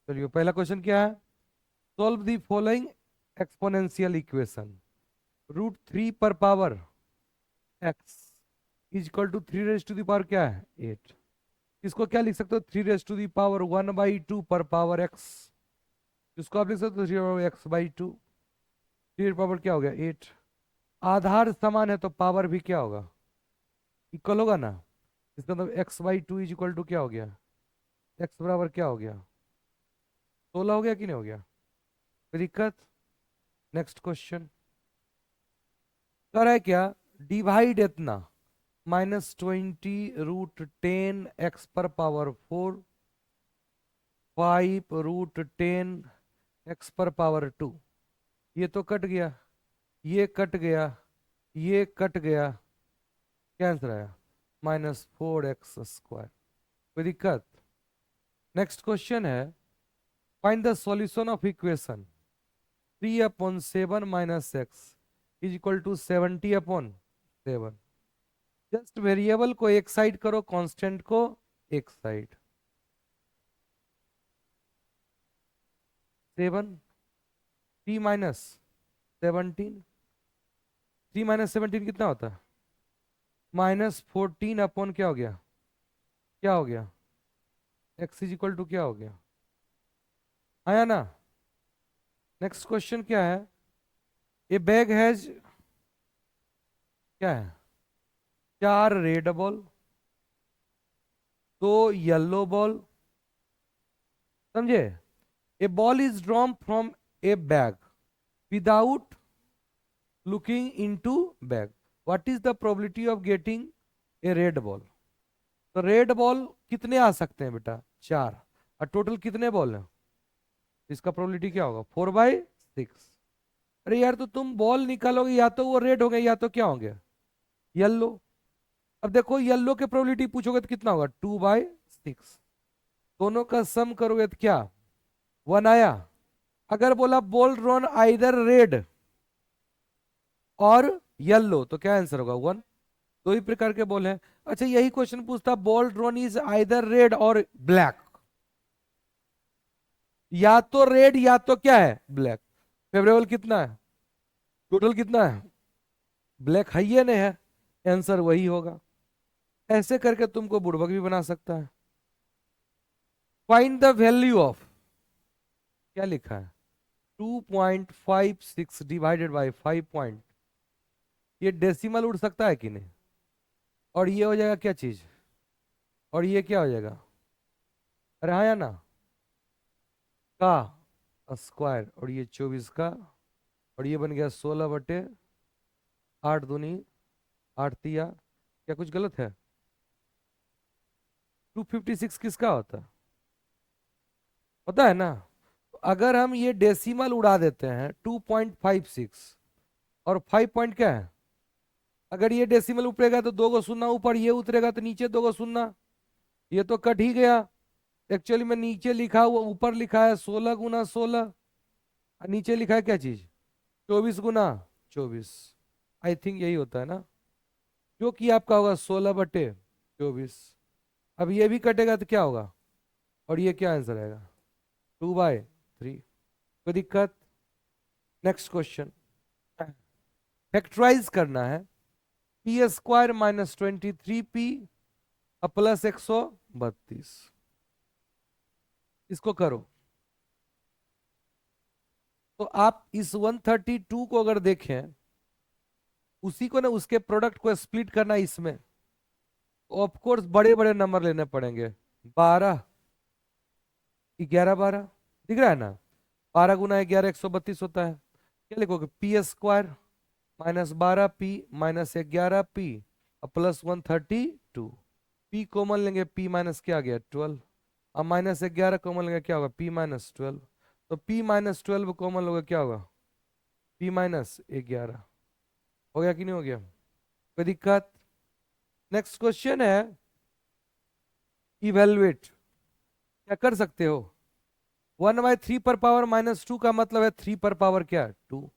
चलिए पहला क्वेश्चन क्या है? Solve the following exponential equation. √3 पर power X is equal to 3 raise to the power क्या है 8। इसको क्या लिख सकते हो? 3 रेज टू द पावर 1/2 पर पावर एक्स। इसको आप लिख सकते हो 3 x/2। 3 पावर क्या हो गया 8। आधार समान है तो पावर भी क्या होगा? इक्वल होगा ना। इसका मतलब x/2 इज इक्वल टू क्या हो गया? x बराबर क्या हो गया? 16 हो गया कि नहीं हो गया? कोई दिक्कत? नेक्स्ट क्वेश्चन कर है क्या? डिवाइड इतना -20 √10 x/4 5 √10 x/2। ये तो कट गया, ये कट गया, ये कट गया। क्या आंसर आया? -4x²। कोई दिक्कत? नेक्स्ट क्वेश्चन है find the solution of equation 3/7 - x is equal to 70/7। Just variable को एक साइड करो, कांस्टेंट को एक साइड। 7 3 - 17। 3 - 17 कितना होता है? -14 क्या हो गया? क्या हो गया? x इज इक्वल टू क्या हो गया? आया ना। नेक्स्ट क्वेश्चन क्या है? ए बैग हैज क्या है? 4 रेड बॉल, 2 येलो बॉल। समझे? A ball is drawn from a bag without looking into bag. What is the probability of getting a red ball? तो रेड बॉल कितने आ सकते हैं बेटा? 4। और टोटल कितने बॉल हैं? इसका प्रोबेबिलिटी क्या होगा? 4/6। अरे यार, तो तुम बॉल निकालोगे या तो वो रेड होंगे या तो क्या होंगे? येलो। अब देखो येलो के प्रोबेबिलिटी पूछोगे तो कितना होगा? 2/6। दोनों का सम करोगे तो क्या? 1 आया। अगर बोला बॉल ड्रॉन आइदर रेड और येलो तो क्या आंसर होगा? 1। दो ही प्रकार के बॉल हैं। अच्छा, यही क्वेश्चन पूछता ball drawn is either red और ब्लैक। या तो रेड या तो क्या है? ब्लैक। फेवरेबल कितना है? टोटल कितना है? ब्लैक हाइए ने है। आंसर वही होगा। ऐसे करके तुमको बुड़बक भी बना सकता है। फाइंड द वैल्यू ऑफ क्या लिखा है? 2.56 डिवाइडेड बाई 5 ये डेसिमल उड़ सकता है कि नहीं? और ये हो जाएगा क्या चीज? और ये क्या हो जाएगा? अरे हाँ या ना? का स्क्वायर। और ये 24 का। और ये बन गया 16/8 दूनी 8 तिया। क्या कुछ गलत है? 256 किसका होता है? पता है ना? तो अगर हम ये डेसिमल उड़ा देते हैं 2.56 और 5 पॉइंट क्या है? अगर ये डेसिमल ऊपरेगा तो 2 को शून्य ऊपर, ये उतरेगा तो नीचे 2 को शून्य। ये तो कट ही गया। एक्चुअली में नीचे लिखा हुआ, ऊपर लिखा है 16 × 16 और नीचे लिखा है क्या चीज? 24 × 24। आई थिंक यही होता है ना, जो कि आपका होगा 16/24। अब ये भी कटेगा तो क्या होगा? और ये क्या आंसर आएगा? 2/3। कोई दिक्कत? नेक्स्ट क्वेश्चन फैक्टराइज करना है। p² - 23p plus 132। इसको करो तो आप इस 132 को अगर देखें, उसी को ना उसके प्रोडक्ट को स्प्लिट करना इसमें, तो ऑफ कोर्स बड़े बड़े नंबर लेने पड़ेंगे। 12 11 12 दिख रहा है ना? 12 × 11 132 होता है। क्या लिखोगे? p² -12p -11p plus 132। p common लेंगे, p माइनस क्या आ गया 12। अब -11 कॉमन लेंगे, क्या होगा? p -12। तो p -12 कॉमन लोगे, क्या होगा? p -11। हो गया कि नहीं हो गया? कोई दिक्कत? नेक्स्ट क्वेश्चन है इवेलुएट। क्या कर सकते हो? 1/3 पर पावर -2 का मतलब है 3 पर पावर क्या? 2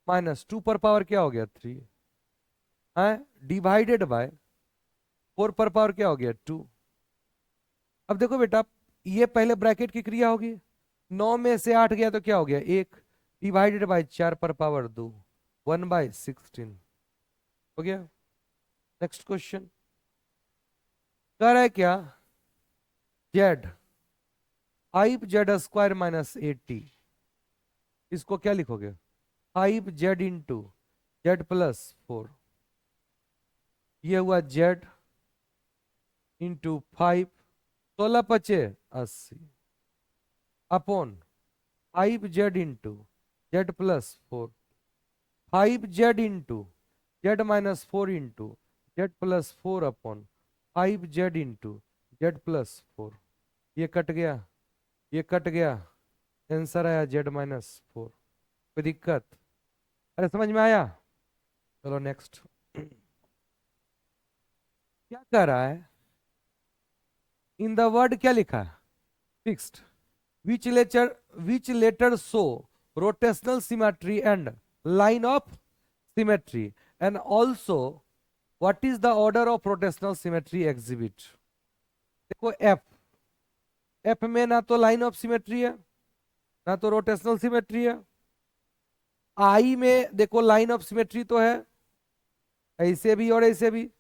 -2 पर पावर क्या हो गया? 3 है डिवाइडेड बाय 4 पर पावर क्या हो गया? 2। अब देखो बेटा, ये पहले ब्रैकेट की क्रिया होगी, 9 में से 8 गया तो क्या हो गया 1, डिवाइडेड बाय 4 पर पावर 2, 1/16 हो गया। नेक्स्ट क्वेश्चन कह रहा है क्या, जेड 5z² माइनस 80, इसको क्या लिखोगे 5z इंटू z+4, ये हुआ z into 5, 16×5 = 80 upon 5z into z+4, 5z into z-4 into z+4 upon 5z into z+4, ये कट गया, ये कट गया, आंसर आया z-4। कोई दिक्कत? अरे समझ में आया? चलो नेक्स्ट। क्या कह रहा है, इन द वर्ड क्या लिखा है fixed, which letter show rotational symmetry and line of symmetry, and also what is the order of rotational symmetry exhibit। देखो एफ में ना तो लाइन ऑफ सिमेट्री है ना तो रोटेशनल सिमेट्री है, आई में देखो लाइन ऑफ सिमेट्री तो है, ऐसे भी और ऐसे भी,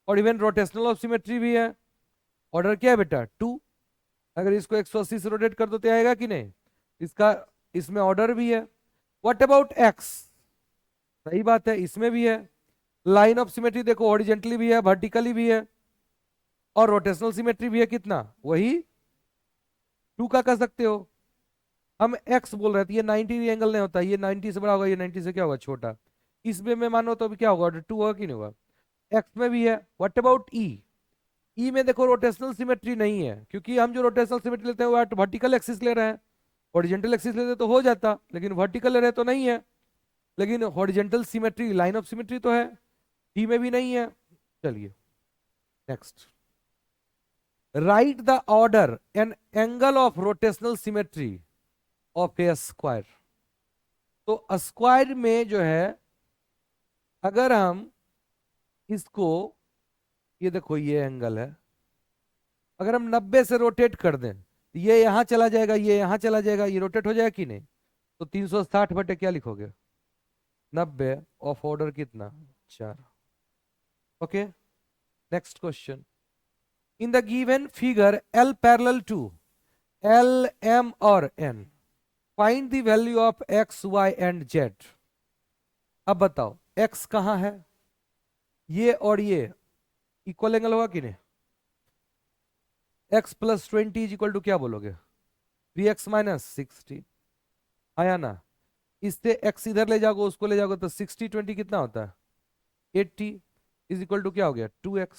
और इवन रोटेशनल ऑफ सिमेट्री भी है। ऑर्डर क्या है बेटा 2, अगर इसको 180 से रोटेट कर दो तो आएगा कि नहीं, इसका इसमें ऑर्डर भी है। व्हाट अबाउट एक्स, सही बात है इसमें भी है, लाइन ऑफ सिमेट्री देखो हॉरिजेंटली भी है वर्टिकली भी है, और रोटेशनल सिमेट्री भी है, कितना वही 2 का कर सकते हो। हम एक्स बोल रहे थे, ये 90 एंगल नहीं होता, ये 90 से बड़ा होगा, ये 90 से क्या होगा छोटा, इसमें मैं मानो तो भी क्या होगा 2 होगा कि नहीं होगा, एक्स में भी है। व्हाट अबाउट ई, ई में देखो रोटेशनल सिमेट्री नहीं है, क्योंकि हम जो रोटेशनल सिमेट्री लेते हैं वो वर्टिकल एक्सिस ले रहे हैं, हॉरिजॉन्टल एक्सिस लेते तो हो जाता, लेकिन वर्टिकल ले रहे तो नहीं है, लेकिन horizontal symmetry line of symmetry तो है, ई में भी नहीं है। चलिए next, right the order and angle of rotational symmetry of A square. तो स्क्वायर में जो है अगर हम इसको, ये देखो ये एंगल है, अगर हम 90 से रोटेट कर दें तो ये यहां चला जाएगा, ये यहां चला जाएगा, ये रोटेट हो जाएगा कि नहीं, तो 360 बटे क्या लिखोगे 90 ऑफ ऑर्डर कितना 4। Okay next question, in the given figure L parallel to L M और N, find the value of x y and z। अब बताओ x कहां है, ये और ये इक्वल एंगल होगा कि नहीं, x + 20 इज इक्वल टू क्या बोलोगे 3x - 60, आया ना, इससे x इधर ले जाओगे उसको ले जाओगे तो 60 20 कितना होता है 80 इज इक्वल टू क्या हो गया 2x,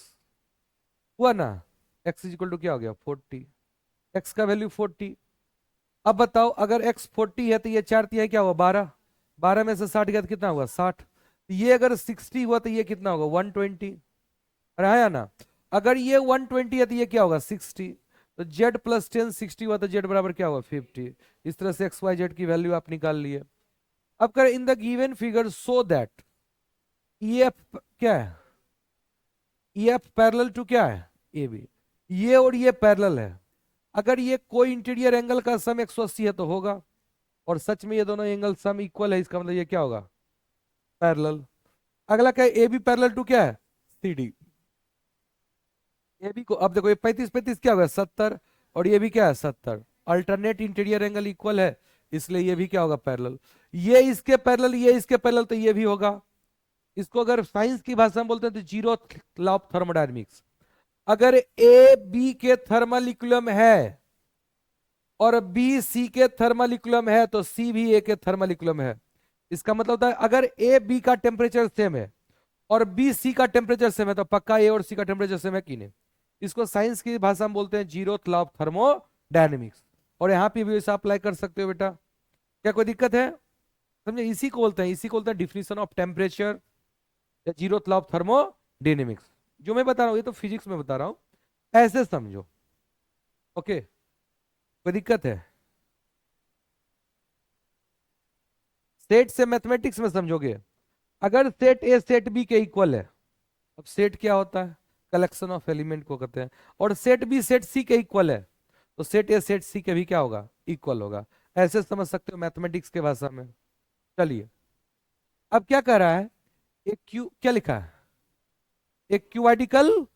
हुआ ना, x इज इक्वल टू क्या हो गया 40, x का वैल्यू 40। अब बताओ अगर x 40 है तो ये 4 तिहाई क्या हुआ 12, 12 में से 60 गया तो कितना हुआ 60, ये अगर 60 हुआ तो ये कितना होगा 120, अरे आया ना, अगर ये 120 है तो ये क्या होगा 60, तो z + 10 60 हुआ तो z बराबर क्या होगा 50। इस तरह से xyz की वैल्यू आप निकाल लिए। अब करें इन the given figure so that EF क्या है, EF पैरेलल टू क्या है AB, ये और ये पैरेलल है, अगर ये कोई इंटीरियर एंगल का सम 180 है तो होगा, और सच में ये दोनों एंगल सम इक्वल है, इसका मतलब ये क्या होगा पैरेलल। अगला क्या है AB पैरेलल टू क्या है CD, AB को अब देखो ये 35 35 क्या होगा 70, और ये भी क्या है 70, अल्टरनेट इंटीरियर एंगल इक्वल है, इसलिए ये भी क्या होगा पैरेलल, ये इसके पैरेलल ये इसके पैरेलल तो ये भी होगा। इसको अगर साइंस की भाषा में बोलते हैं तो जीरो लॉ ऑफ थर्मोडायनेमिक्स, अगर ए बी के थर्मल इक्विलिब्रियम है और बी सी के थर्मल इक्विलिब्रियम है तो सी भी ए के थर्मल इक्विलिब्रियम है। इसका मतलब होता है अगर ए बी का टेम्परेचर सेम है और बी सी का टेम्परेचर सेम है तो पक्का ए और सी का टेम्परेचर सेम है कि नहीं। इसको साइंस की भाषा में बोलते हैं जीरो लॉ ऑफ थर्मोडायनेमिक्स, और यहाँ पे भी ऐसा अप्लाई कर सकते हो बेटा, क्या कोई दिक्कत है? समझे, इसी को बोलते हैं, इसी को बोलते हैं डिफिनेशन ऑफ टेम्परेचर या जीरो लॉ ऑफ थर्मोडायनेमिक्स। जो मैं बता रहा हूं ये तो फिजिक्स में बता रहा हूं, ऐसे समझो। ओके कोई दिक्कत है? सेट से मैथमेटिक्स में समझोगे, अगर सेट ए सेट बी के इक्वल है, अब सेट क्या होता है कलेक्शन ऑफ एलिमेंट को कहते हैं, और सेट बी सेट सी के इक्वल है तो सेट ए सेट सी के भी क्या होगा इक्वल होगा। ऐसे समझ सकते हो मैथमेटिक्स के भाषा में। चलिए, अब क्या कह रहा है, एक क्यू क्या लिखा है, एक क्यूबाइडिकल,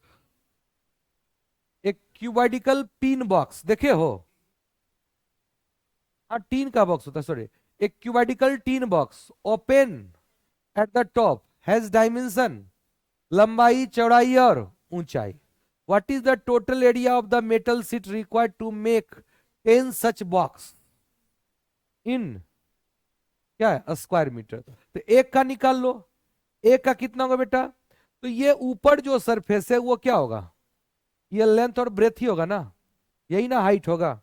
एक क्यूबाइडिकल पिन बॉक्स देखे हो, हाँ टीन का बॉक्स होता है, सॉरी, एक cuboidical tin box open at the top has dimension, लंबाई चौड़ाई और ऊंचाई। What is the total area of the metal sheet required to make 10 such box in क्या है स्क्वायर मीटर। तो एक का निकाल लो, एक का कितना होगा बेटा, तो ये ऊपर जो सरफेस है वो क्या होगा, ये लेंथ और ब्रेथ ही होगा ना, यही ना हाइट होगा।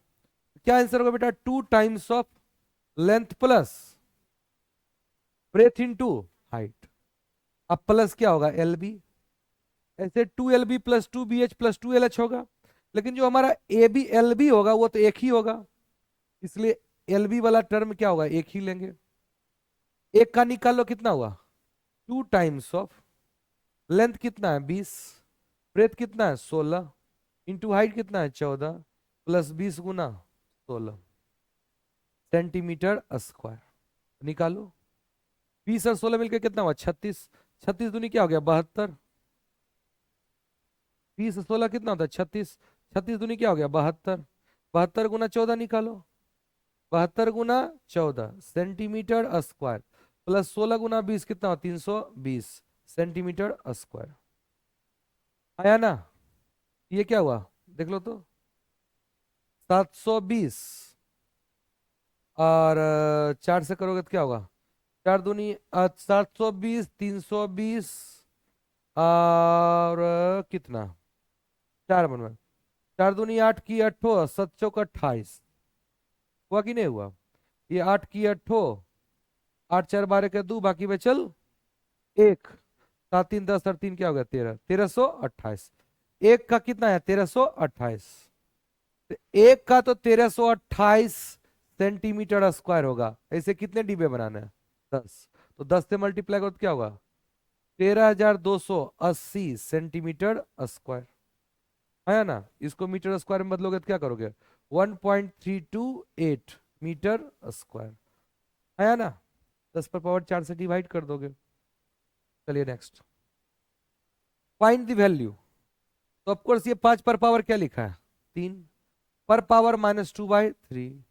क्या आंसर होगा बेटा, 2 times of length plus breadth into height. अब प्लस क्या होगा एल बी, ऐसे 2 LB plus 2BH plus 2LH होगा, लेकिन जो हमारा ABLB होगा वो तो एक ही होगा, इसलिए LB वाला टर्म क्या होगा, एक ही लेंगे। एक का निकाल लो, कितना हुआ, 2 टाइम्स ऑफ लेंथ कितना है 20, ब्रेथ कितना है 16, इंटू हाइट कितना है 14, प्लस 20 गुना 16 सेंटीमीटर स्क्वायर। निकालो, 20 और 16 मिलकर कितना हुआ 36, 36 दूनी क्या हो गया 72, 20 16 कितना होता है 36, 36 दूनी क्या हो गया 72, 72 गुना 14 निकालो, 72 गुना 14 सेंटीमीटर स्क्वायर, प्लस 16 गुना 20 कितना हो 320 सेंटीमीटर स्क्वायर। आया ना, ये क्या हुआ देख लो तो, 720 और 4 से करोगे तो क्या होगा, 4 दूनी 720, 320 और कितना 4 बनवा, 4 दूनी 8 की 8, 7 चौक 28, हुआ कि नहीं हुआ, ये 8 की 8, 8 4 12 के 2, बाकी बचल 1, 7 3 10 और 3 क्या हो गया 13, 1328। एक का कितना है 1328, तो एक का तो 1328 सेंटीमीटर स्क्वायर होगा। ऐसे कितने डिब्बे बनाने हैं 10, तो 10 से मल्टीप्लाई करो तो क्या होगा 13,280 सेंटीमीटर स्क्वायर। है ना, इसको मीटर स्क्वायर में बदलोगे तो क्या करोगे 1.328 मीटर स्क्वायर। है ना, 10 पर पावर 4 से डिवाइड कर दोगे। चलिए नेक्स्ट, फाइंड द वैल्यू। तो ऑफकोर्स ये 5 पर पावर क्या लिखा है 3, पर पावर -2/3।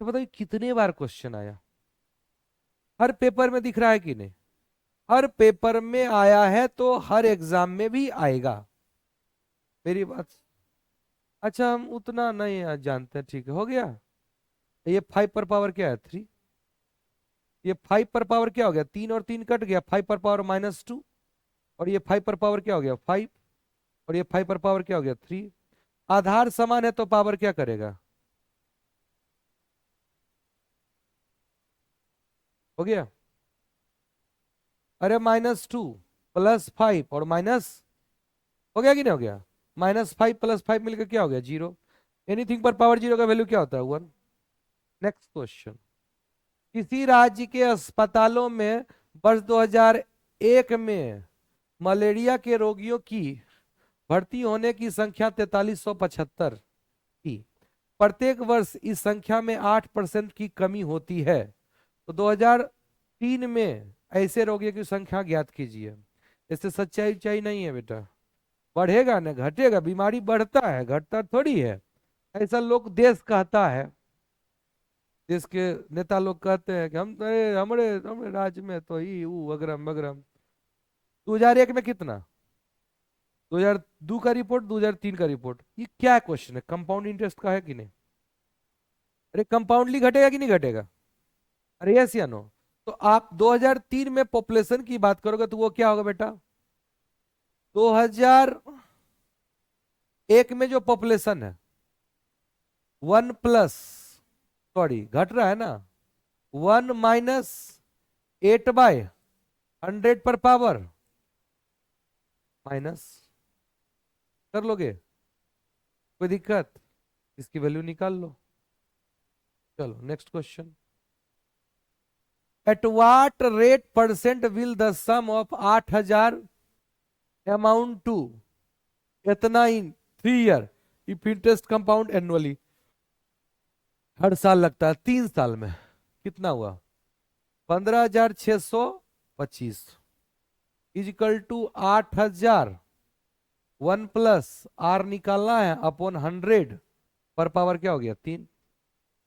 तो बताइए कितने बार क्वेश्चन आया, हर पेपर में दिख रहा है कि नहीं, हर पेपर में आया है तो हर एग्जाम में भी आएगा, मेरी बात। अच्छा हम उतना नहीं जानते, ठीक है हो गया। ये 5 पर पावर क्या है 3, ये 5 पर पावर क्या हो गया 3 और 3 कट गया, 5 पर पावर -2, और ये 5 पर पावर क्या हो गया 5, और ये 5 पर पावर क्या हो गया 3। आधार समान है तो पावर क्या करेगा, हो गया, अरे -2 +5 और माइनस, हो गया कि नहीं हो गया, -5 +5 मिलकर क्या हो गया 0। एनीथिंग पर पावर 0 का वैल्यू क्या होता है 1। नेक्स्ट क्वेश्चन, किसी राज्य के अस्पतालों में वर्ष 2001 में मलेरिया के रोगियों की भर्ती होने की संख्या 4375 थी, प्रत्येक वर्ष इस संख्या में 8% की कमी होती है, तो 2003 में ऐसे रोगियों की संख्या ज्ञात कीजिए। इससे सच्चाई उच्चाई नहीं है बेटा, बढ़ेगा ना घटेगा, बीमारी बढ़ता है घटता थोड़ी है, ऐसा लोग देश कहता है, देश के नेता लोग कहते हैं कि हम तो हमारे हमारे राज्य में तो ही वो अगरम बगरम। 2001 में कितना, 2002 का रिपोर्ट 2003 का रिपोर्ट, ये क्या क्वेश्चन है, कंपाउंड इंटरेस्ट का है कि नहीं, अरे कंपाउंडली घटेगा कि नहीं घटेगा, अरे यस या नो। तो आप 2003 में पॉपुलेशन की बात करोगे तो वो क्या होगा बेटा, 2001 में जो पॉपुलेशन है 1 प्लस, सॉरी घट रहा है ना, 1 -8/100 पर पावर माइनस, कर लोगे कोई दिक्कत, इसकी वैल्यू निकाल लो। चलो next question, at what rate percent will the sum of 8000 amount to इतना in 3 year if interest compound annually. हर साल लगता है, 3 साल में कितना हुआ? 15,625 इजिकल टू 8,000। 1 + r निकालना है अपॉन 100 पर पावर क्या हो गया? 3।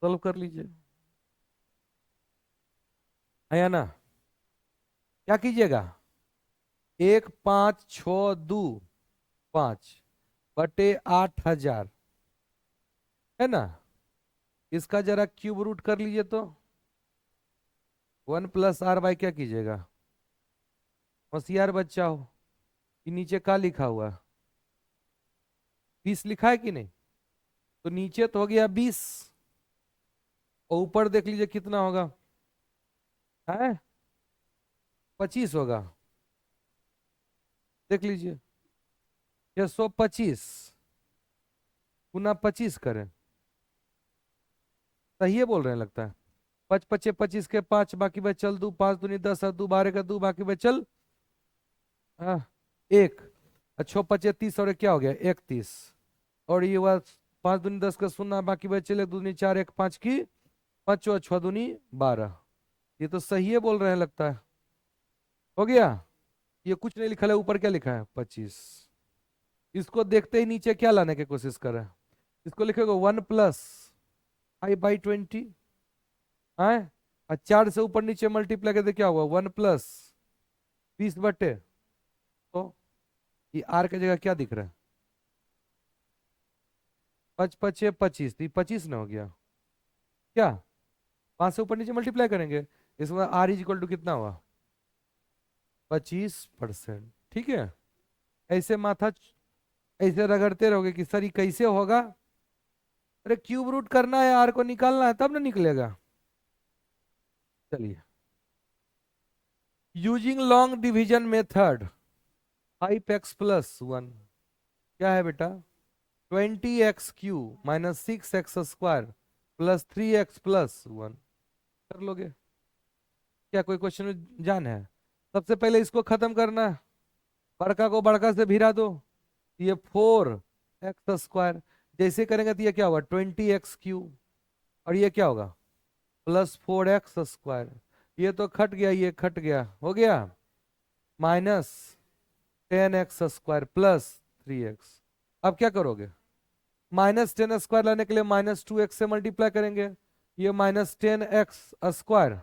सॉल्व कर लीजिए, है या ना? क्या कीजिएगा? 1,5,6,2,5 बटे 8,000, है ना? इसका जरा क्यूब रूट कर लीजिए तो 1 + r बाई क्या कीजिएगा? होशियार बच्चा हो कि नीचे का लिखा हुआ? 20 लिखा है कि नहीं? तो नीचे तो हो गया 20 और ऊपर देख लीजिए कितना होगा? है 25 होगा। देख लीजिए 625 गुना 25 करें। सही है बोल रहे हैं लगता है। 5 × 5 = 25 के 5 बाकी बचल 2, 5 दूनी 10 और 2 12 का 2 बाकी बचल हाँ 1। अच्छो 25 और क्या हो गया? 31। और ये हुआ 5 दूनी 10 का 0 बाकी बचल 1 दूनी 4 1 5 की 5 और 6 दूनी 12। ये तो सही है बोल रहे हैं लगता है। हो गया। ये कुछ नहीं लिखा है ऊपर, क्या लिखा है? 25। इसको देखते ही नीचे क्या लाने की कोशिश कर रहे हैं? इसको लिखेगा 1 + i/20 है। और 4 से ऊपर नीचे मल्टीप्लाई करते क्या हुआ? 1 + 20 बटे, तो ये आर की जगह क्या दिख रहा है? 5 × 5 = 25, तो ये 25 ना हो गया क्या? 5 से ऊपर नीचे मल्टीप्लाई करेंगे, इसमें आर इज इक्वल टू कितना हुआ? 25%। ठीक है। ऐसे ऐसे रगड़ते रहोगे कि सर ये कैसे होगा? अरे क्यूब रूट करना है, आर को निकालना है तब ना निकलेगा। चलिए, using long division method 5x + 1 क्या है बेटा? 20x³ - 6x² +3x + 1 कर लोगे क्या? कोई क्वेश्चन में जान है? सबसे पहले इसको खत्म करना है, बड़का को बड़का से भिड़ा दो, ये 4x²। जैसे करेंगे तो ये क्या होगा? 20x³ और ये क्या होगा? +4x²। ये तो खट गया, ये खट गया, हो गया -10x² +3x। अब क्या करोगे? -10 स्क्वायर लाने के लिए -2x से मल्टीप्लाई करेंगे। ये -10x²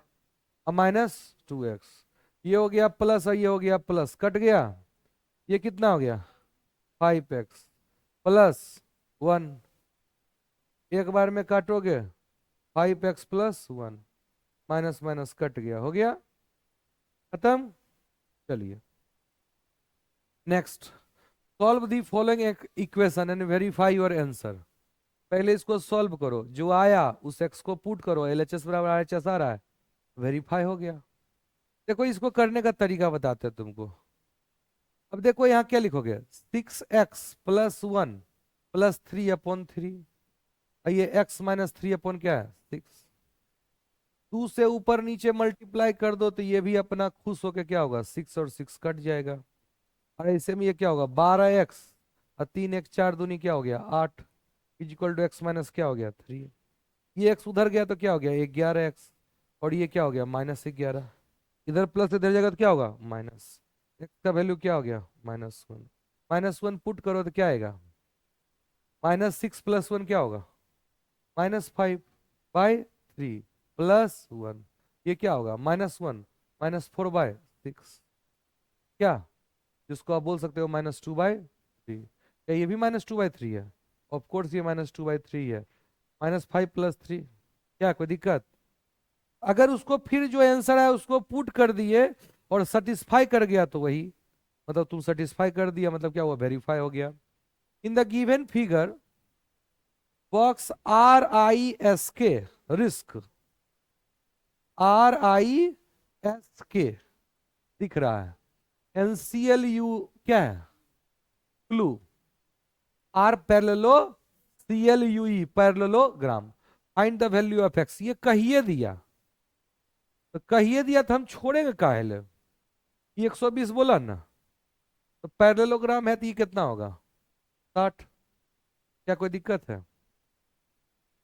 और -2x, ये हो गया प्लस और ये हो गया प्लस, कट गया। ये कितना हो गया? 5x + 1। एक बार में काटोगे 5x + 1, माइनस माइनस कट गया, हो गया खत्म। चलिए next, solve the following equation and verify your answer. पहले इसको सॉल्व करो, जो आया उस x को पुट करो, LHS बराबर RHS आ रहा है, वेरीफाई हो गया। देखो इसको करने का तरीका बताते हैं तुमको। अब देखो यहाँ क्या लिखोगे? 6x + 1 + 3/3। ये x - 3 क्या है? 6। 2 से ऊपर नीचे मल्टीप्लाई कर दो तो ये भी अपना खुश होके क्या होगा? 6 और 6 कट जाएगा। और ऐसे में ये क्या होगा? 12x और 3 x 4 दूनी क्या हो गया? 8 इक्वल टू x माइनस क्या हो गया? 3। ये x उधर गया तो क्या हो गया? 11x। और ये क्या हो गया? -11। इधर प्लस इधर जगह तो क्या होगा? माइनस। x का वैल्यू क्या हो गया? -1। -1 पुट करो तो क्या आएगा? -6 + 1 क्या होगा? -5/3 +1। ये क्या होगा? -1 -4/6 क्या, जिसको आप बोल सकते हो -2/3। क्या ये भी -2/3 है? ऑफ कोर्स ये -2/3 है। -5 + 3 क्या कोई दिक्कत? अगर उसको फिर जो आंसर है उसको पुट कर दिए और सेटिस्फाई कर गया तो वही, मतलब तुम सेटिस्फाई कर दिया मतलब क्या हुआ? वेरीफाई हो गया। इन the given figure box RISK risk, RISK दिख रहा है। NCLU क्या है? Clue. R पैरेललो, CLUE parallelogram. Find the value of x। ये कहिए दिया तो कहिए दिया तो हम छोड़ेंगे काहे ले? ये 120 बोला ना, तो पैरेललोग्राम है तो ये कितना होगा? 60। क्या कोई दिक्कत है?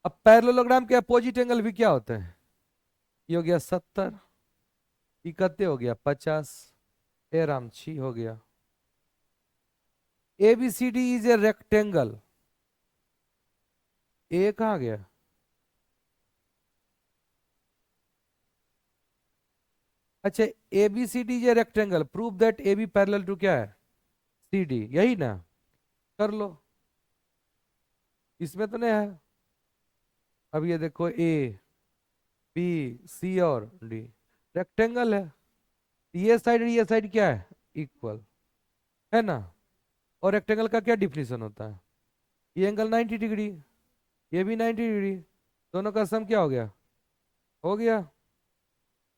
अब पैरेललोग्राम के अपोजिट एंगल भी क्या होते हैं? ये हो गया 70, इकते हो गया 50, ए राम छी हो गया। A B C D is a rectangle, A कहाँ गया? अच्छा, A B C D is a rectangle, prove that A B parallel to क्या है? सी डी, यही ना? कर लो, इसमें तो नहीं है। अब ये देखो, ए बी सी और डी रेक्टेंगल है, ये साइड क्या है? इक्वल है ना? और रेक्टेंगल का क्या डिफिनीशन होता है? ये एंगल 90 डिग्री, ये भी 90 डिग्री, दोनों का सम क्या हो गया? हो गया,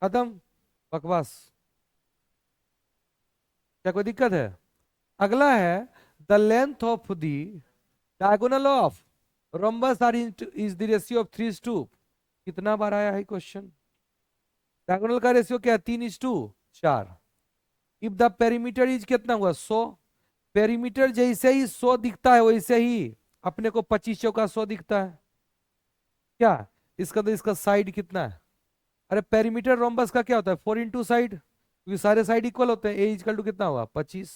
खत्म, बकवास। क्या कोई दिक्कत है? अगला है, the length of the diagonal of rhombus are is the ratio of 3:2। कितना बार आया है क्वेश्चन? डायगोनल का रेशियो क्या है? 3:4। इफ द पेरीमीटर इज कितना हुआ? 100। पेरीमीटर जैसे ही 100 दिखता है वैसे ही अपने को 25 चौका 100 दिखता है क्या? इसका तो इसका साइड कितना है? अरे पेरीमीटर रोम्बस का क्या होता है? 4 इंटू साइड, क्योंकि सारे साइड इक्वल होते हैं। ए इक्वल टू कितना हुआ? 25।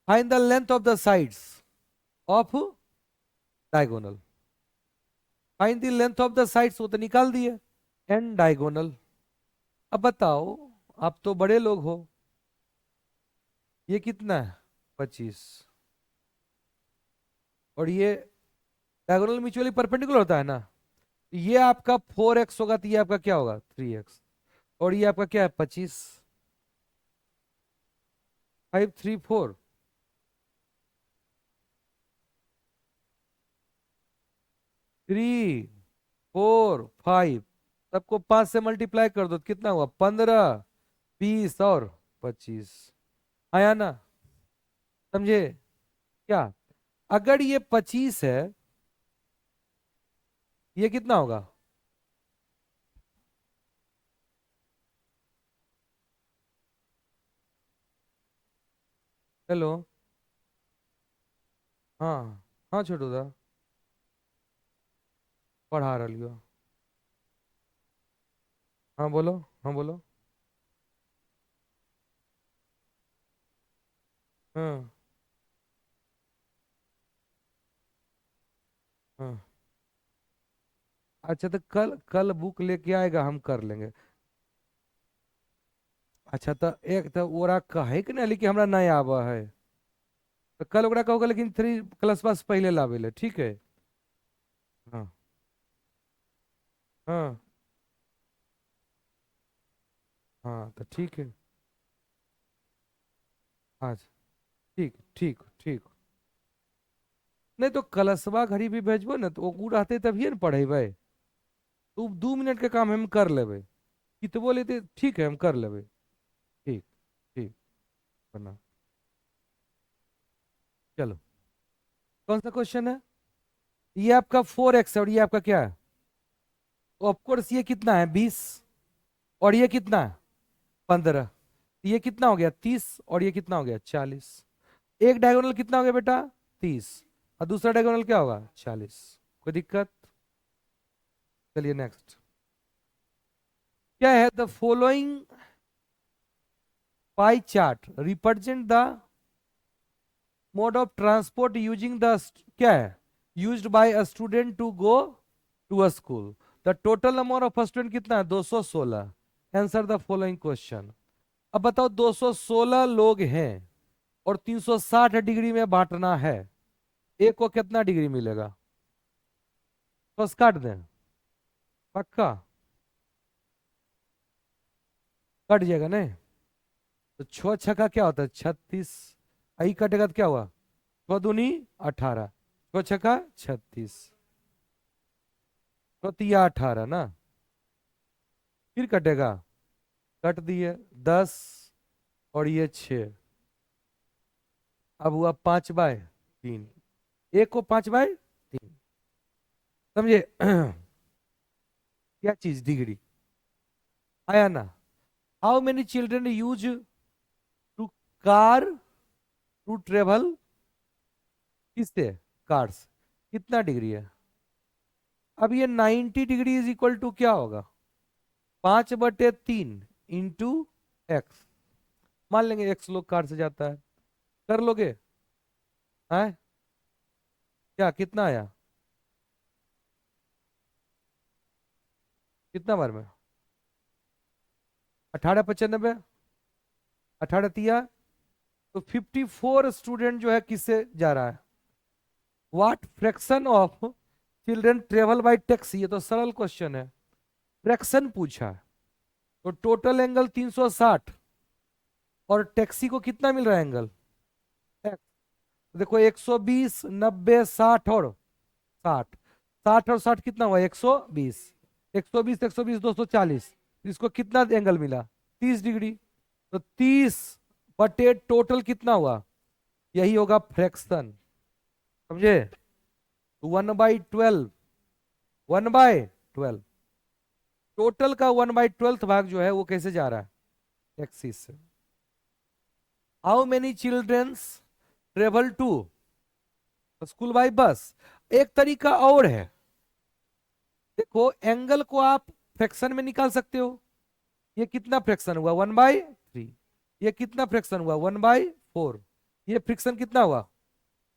Find the length of the sides of diagonal. Find the length of the sides, वो तो निकाल दिए, एन डायगोनल। अब बताओ, आप तो बड़े लोग हो, ये कितना है? 25। और ये डायगोनल म्यूचुअली परपेंडिकुलर होता है ना? ये आपका 4x होगा, तो ये आपका क्या होगा? 3x। और ये आपका क्या है? 25। 5 3 4, 3 4 5, सबको 5 से मल्टीप्लाई कर दो तो कितना हुआ? 15 20 और 25। आया ना? समझे क्या? अगर ये 25 है, ये कितना होगा? हेलो, हाँ हाँ छोटू दा, पढ़ा रही हो? हाँ बोलो, हाँ बोलो। हाँ हाँ। अच्छा, तो कल कल बुक लेके आएगा, हम कर लेंगे। अच्छा, तो एक तो ओरा कहे कि ना लिखी हमरा नहीं आवा है, तो कल ओकरा कहोगे, लेकिन 3 क्लास पास पहले लावे ले, ठीक है? हाँ हाँ हाँ, तो ठीक है। अच्छा, ठीक ठीक ठीक। नहीं तो कलशवा घड़ी भी भेजबो ना, तो वो रहते तभिए न पढ़ेबै। तू 2 मिनट के काम हम कर लेबै, कितबो लेते, ठीक है, हम कर लेबै। ठीक ठीक, बना। चलो, कौन सा क्वेश्चन है? ये आपका 4x है, और ये आपका क्या है? ऑफकोर्स ये कितना है? 20। और ये कितना है? 15। ये कितना हो गया? 30। और ये कितना हो गया? 40। एक डायगोनल कितना हो गया बेटा? 30। और दूसरा डायगोनल क्या होगा? 40। कोई दिक्कत? चलिए नेक्स्ट। क्या है? The following pie chart represent the mode of transport using the, क्या है? Used by a student to go to a school. The total number of student कितना है? 216। Answer the following question. अब बताओ, 216 लोग हैं और 360 डिग्री में बांटना है, एक को कितना डिग्री मिलेगा? बस काट दें, पक्का कट जाएगा नहीं? तो छह छक्का क्या होता है? 36। आई कटेगा तो क्या हुआ? 6 दूनी 18, 6 छक्का 36, 6 तिया 18 ना? फिर कटेगा, कट दिए 10, और ये 6। अब हुआ 5/3, एक को 5/3। समझे? क्या चीज? डिग्री। आया ना? How many children use to car to travel, किससे? कार से? कितना डिग्री है? अब ये 90 डिग्री इज इक्वल टू क्या होगा, 5/3 इंटू एक्स। मान लेंगे एक्स लोग कार से जाता है, कर लोगे? है क्या, कितना आया, कितना बार में? 18/95, 18 तो 54 स्टूडेंट जो है किससे जा रहा है? What fraction of children travel by taxi, ये तो सरल क्वेश्चन है, फ्रैक्शन पूछा है। तो टोटल एंगल 360 और टैक्सी को कितना मिल रहा है एंगल X। देखो 120, 90, 60 और 60, 60 और 60 कितना हुआ, 120, 120, 120, 240, इसको कितना एंगल मिला, 30 डिग्री। तो 30/, टोटल कितना हुआ, यही होगा फ्रैक्शन, समझे? 1/12, 1/12, टोटल का 1/12 भाग जो है वो कैसे जा रहा है, एक्सिस से। How many childrens travel to school by bus. एक तरीका और है, देखो एंगल को आप फ्रैक्शन में निकाल सकते हो। ये कितना फ्रैक्शन हुआ, 1/3। ये कितना फ्रैक्शन हुआ, 1/4। ये फ्रैक्शन कितना हुआ,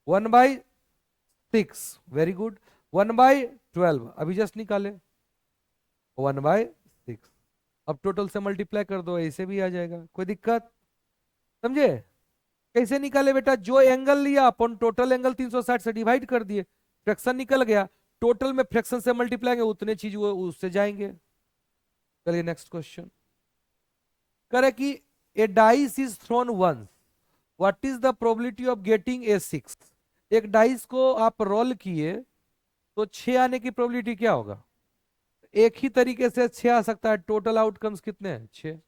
1/6। Very good. 1/12 अभी जस्ट निकाले, 1/6। अब टोटल से मल्टीप्लाई कर दो, ऐसे भी आ जाएगा, कोई दिक्कत? समझे कैसे निकाले बेटा? जो एंगल लिया अपन टोटल एंगल 360 से डिवाइड कर दिए, फ्रैक्शन निकल गया, टोटल में फ्रैक्शन से मल्टीप्लाई उतने चीज वो उससे जाएंगे। चलिए नेक्स्ट क्वेश्चन करे कि a dice is thrown once, what is the probability of getting a 6। एक डाइस को आप रोल किए तो 6 आने की प्रोबेबिलिटी क्या होगा? एक ही तरीके से 6 आ सकता है, टोटल आउटकम्स कितने हैं, 6।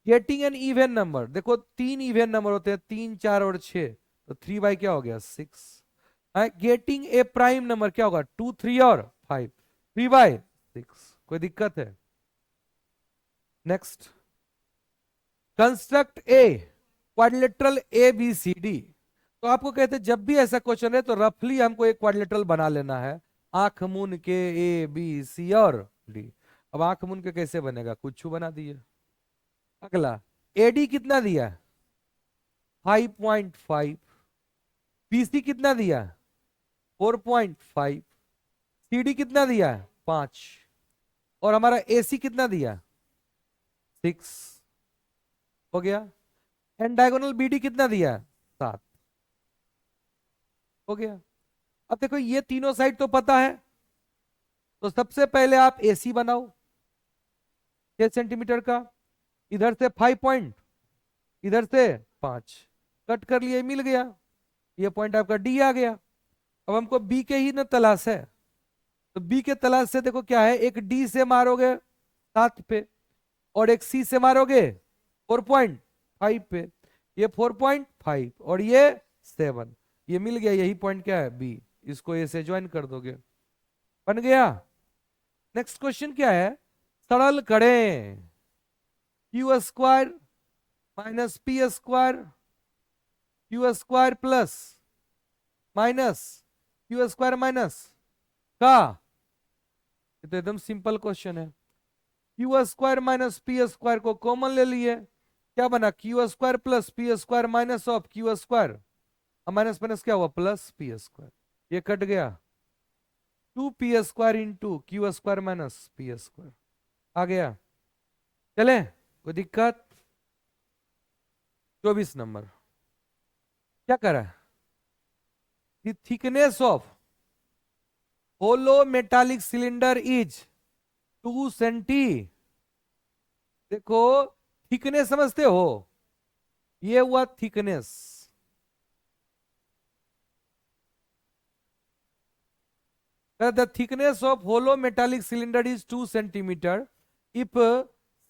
गेटिंग एन इवन नंबर, देखो 3 इवन नंबर होते हैं, 3, 4 और 6, तो 3 क्या हो गया, 6। गेटिंग ए प्राइम नंबर क्या होगा, 2, 3 और 5, 3/6। कोई दिक्कत है? Next, construct a quadrilateral A B C D. तो आपको कहते हैं जब भी ऐसा क्वेश्चन है तो रफली हमको एक क्वाड्रिलेटरल बना लेना है, आंख मून के ए बी सी और डी। अब आंख मून के कैसे बनेगा, कुछ बना दिए। अगला, एडी कितना दिया, 5.5। बीसी कितना दिया, 4.5। सीडी कितना दिया, 5। और हमारा एसी कितना दिया, 6। हो गया। एंड डायगोनल बीडी कितना दिया, 7। हो गया। अब देखो ये तीनों साइड तो पता है, तो सबसे पहले आप एसी बनाओ 6 सेंटीमीटर का, इधर से 5 पॉइंट, इधर से 5, कट कर लिए, मिल गया। ये पॉइंट आपका डी आ गया। अब हमको बी के ही ना तलाश है, तो बी के तलाश से देखो क्या है, एक डी से मारोगे 7 पे, और एक सी से मारोगे 4.5 पे। ये 4.5 और ये 7, ये मिल गया, यही पॉइंट क्या है, बी। इसको ए से ज्वाइन कर दोगे, बन गया। नेक्स्ट क्वेश्चन क्या है, सरल करें, q² minus p² q² plus minus q² minus का। ये तो एकदम सिंपल क्वेश्चन है। q² माइनस p² को कॉमन ले लिए, क्या बना, q² plus p² minus of q², minus minus क्या हुआ, प्लस p²। ये कट गया, 2p² into q² minus p², आ गया। चले, कोई दिक्कत? 24 नंबर क्या करा है, the thickness of hollow metallic cylinder is 2 centi. देखो थिकनेस समझते हो, ये हुआ thickness. The thickness of hollow metallic cylinder is 2 centimetre if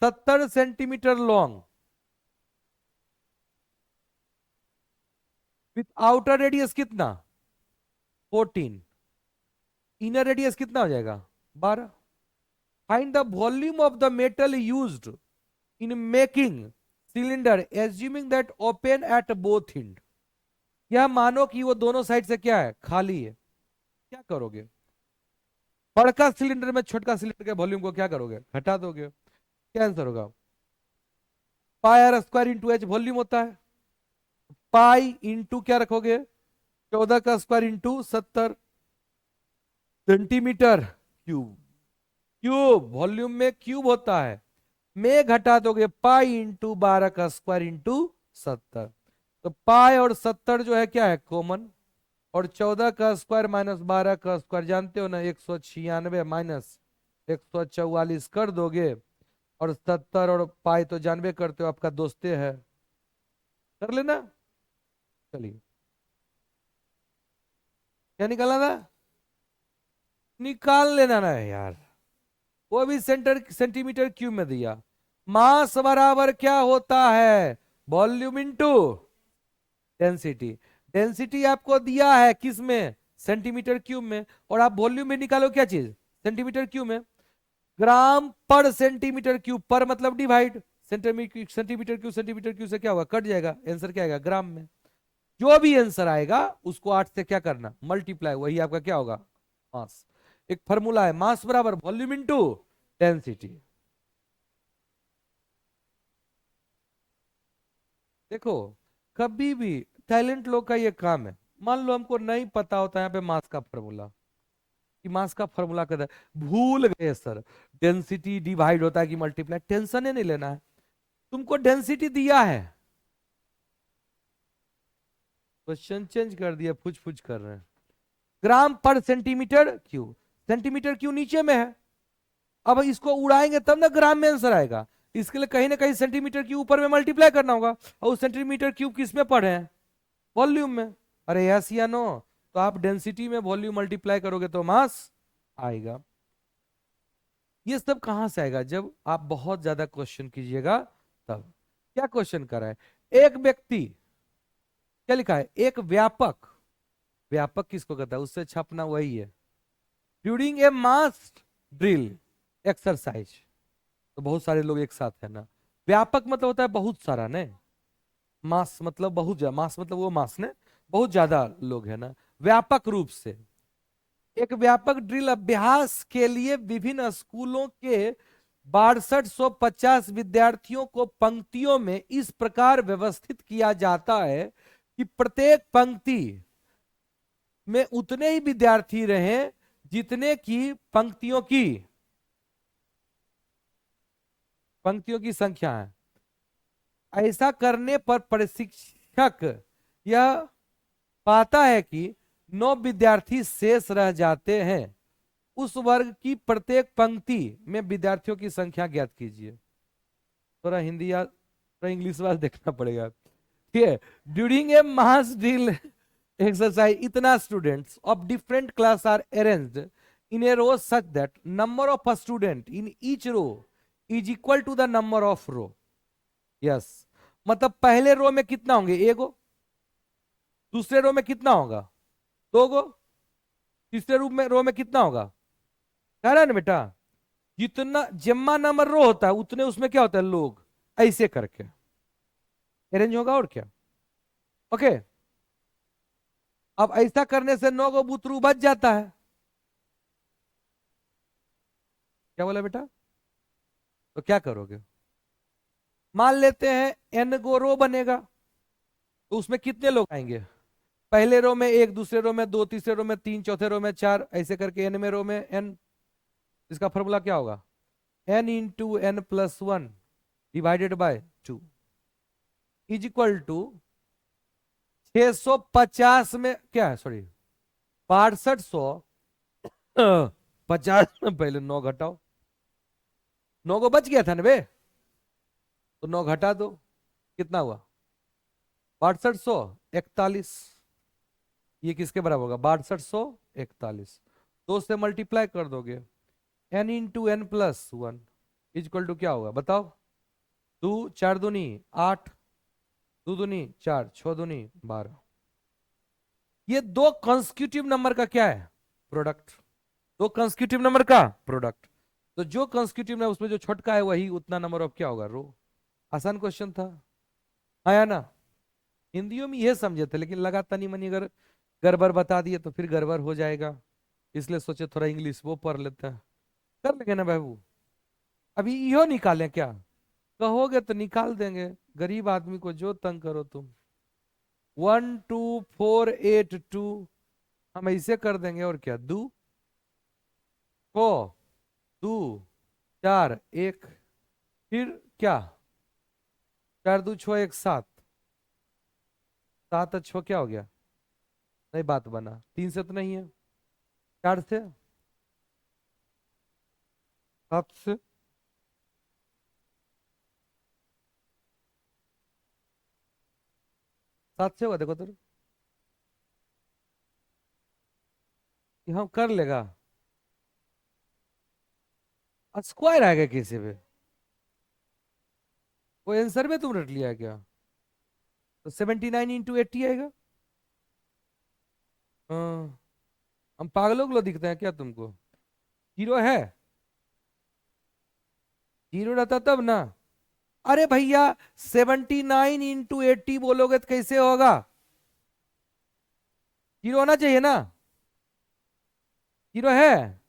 70 centimetre long with outer radius कितना, 14, इनर रेडियस कितना हो जाएगा, 12। Find the volume of the metal used in making cylinder assuming that open at both end. यह मानो कि वो दोनों side से क्या है, खाली है, क्या करोगे? बड़का सिलेंडर में छोटका सिलेंडर के वॉल्यूम को क्या करोगे, घटा दोगे। क्या आंसर होगा, pi R square into H volume होता है, पाई इंटू क्या रखोगे, 14 का square into 70 centimetre cube. Cube volume में क्यूब होता है, में घटा दोगे पाई इंटू 12 का स्क्वायर इंटू 70। तो पाई और 70 जो है क्या है, कॉमन, और 14 का स्क्वायर माइनस 12 का स्क्वायर जानते हो ना, 196 माइनस 144 कर दोगे, और 70 और पाई तो जानबे करते हो आपका दोस्ते है, कर लेना। चलिए, क्या निकालना था, निकाल लेना ना यार, वो भी सेंटीमीटर क्यूब में दिया। मास बराबर क्या होता है, वॉल्यूम इनटू डेंसिटी। डेंसिटी आपको दिया है किस में, सेंटीमीटर क्यूब में, और आप वॉल्यूम में निकालो क्या चीज, सेंटीमीटर क्यूब में। ग्राम पर सेंटीमीटर क्यूब, पर मतलब डिवाइड, सेंटीमीटर क्यूब से क्या होगा, कट जाएगा, आंसर क्या आएगा, ग्राम में। जो भी आंसर आएगा उसको 8 से क्या करना, मल्टीप्लाई, वही आपका क्या होगा, मास। एक फॉर्मूला है, मास बराबर वॉल्यूम इनटू डेंसिटी। देखो, कभी भी टैलेंट लोग का ये काम है, मान लो हमको नहीं पता होता यहाँ पे मास का फॉर्मूला, कि मास का फॉर्मूला कहता है, भूल गए सर, डेंसिटी डिवाइड होता है कि मल्टीप्लाई, टेंशन ही नहीं लेना है, तुमको डेंसिटी दिया है, क्वेश्चन चेंज कर दिया, फुच फुच कर रहे हैं। ग्राम पर सेंटीमीटर क्यूब, सेंटीमीटर क्यूब नीचे में है, अब इसको उड़ाएंगे तब ना ग्राम में आंसर आएगा, इसके लिए कहीं ना कहीं सेंटीमीटर क्यूब ऊपर में मल्टीप्लाई करना होगा, और उस सेंटीमीटर क्यूब किस में पढ़े हैं, वॉल्यूम में। अरे यस या नो, तो आप डेंसिटी में वॉल्यूम मल्टीप्लाई करोगे तो मास आएगा। ये सब कहां से आएगा, जब आप बहुत ज्यादा क्वेश्चन कीजिएगा तब। क्या क्वेश्चन कर रहा है, एक व्यक्ति, क्या लिखा है, एक व्यापक, व्यापक किसको कहता है, उससे छपना वही है, during a mass drill exercise, तो बहुत सारे लोग एक साथ है ना, व्यापक मतलब होता है बहुत सारा ने, मास मतलब बहुत ज्यादा, मास मतलब वो मास ने, बहुत ज्यादा लोग है ना, व्यापक रूप से। एक व्यापक ड्रिल अभ्यास के लिए विभिन्न स्कूलों के 6250 विद्यार्थियों को पंक्तियों में इस प्रकार व्यवस्थित किया जाता है कि प्रत्येक पंक्ति में उतने ही विद्यार्थी रहें जितने की पंक्तियों की संख्या है। ऐसा करने पर प्रशिक्षक यह पाता है कि 9 विद्यार्थी शेष रह जाते हैं, उस वर्ग की प्रत्येक पंक्ति में विद्यार्थियों की संख्या ज्ञात कीजिए। थोड़ा हिंदी या थोड़ा इंग्लिश वाला देखना पड़ेगा, ठीक है। During a mass drill exercise, इतना students of different class are arranged in a row such that number of student in each row is equal to the number of row. Yes, मतलब पहले रो में कितना होंगे, एगो, दूसरे रो में कितना होगा, दो गो, तीसरे रो में कितना होगा, कह रहा है ना बेटा, जितना जम्मा नंबर रो होता है उतने उसमें क्या होता है लोग, ऐसे करके अरेंज होगा, और क्या। ओके, अब ऐसा करने से 9 गो बुतरू बच जाता है। क्या बोला बेटा, तो क्या करोगे, मान लेते हैं एन गो रो बनेगा, तो उसमें कितने लोग आएंगे, पहले रो में एक, दूसरे रो में दो, तीसरे रो में तीन, चौथे रो में चार, ऐसे करके एन में रो में एन। इसका फॉर्मूला क्या होगा, N into N plus one divided by 2 is equal to 650 में क्या है, सॉरी 6250 में पहले 9 घटाओ, 9 को बच गया था ना बे, तो 9 घटा दो, कितना हुआ 6241, ये किसके बराबर होगा, 6241, दो से मल्टीप्लाई कर दोगे, N into N plus one is equal to क्या होगा बताओ, 2 4 दूनी 8, 2 दूनी 4, 6 दूनी 12। ये दो कंसेक्यूटिव नंबर का क्या है, प्रोडक्ट, दो कंसेक्यूटिव नंबर का प्रोडक्ट, तो जो कंसेक्यूटिव है उसमें जो छोटका है वही उतना नंबर ऑफ क्या होगा, रो। आसान क्वेश्चन था, आया ना। हिंदियों में ये समझे थे, लेकिन लगा तनी मनी अगर गड़बड़ बता दिए तो फिर गड़बड़ हो जाएगा, इसलिए सोचे थोड़ा इंग्लिश वो पढ़ लेते हैं। कर लेंगे ना बाबू। अभी इहो निकालें क्या? कहोगे तो निकाल देंगे। गरीब आदमी को जो तंग करो तुम। 12482 हम ऐसे कर देंगे, और क्या, दो को दो चार एक, फिर क्या, चार दो छो एक सात, सात छो क्या हो गया? नहीं बात बना, तीन से तो नहीं है, चार से, सात से, सात से होगा, देखो तो, ये हम कर लेगा। स्क्वायर आएगा किसी पे? वो आंसर में तुम रट लिया है क्या? तो 79 × 80 आएगा। हाँ। हम पागलों को दिखते हैं क्या तुमको? जीरो है? जीरो रहता तब ना। अरे भैया, 79 × 80 बोलोगे तो कैसे होगा? जीरो होना चाहिए ना। जीरो है?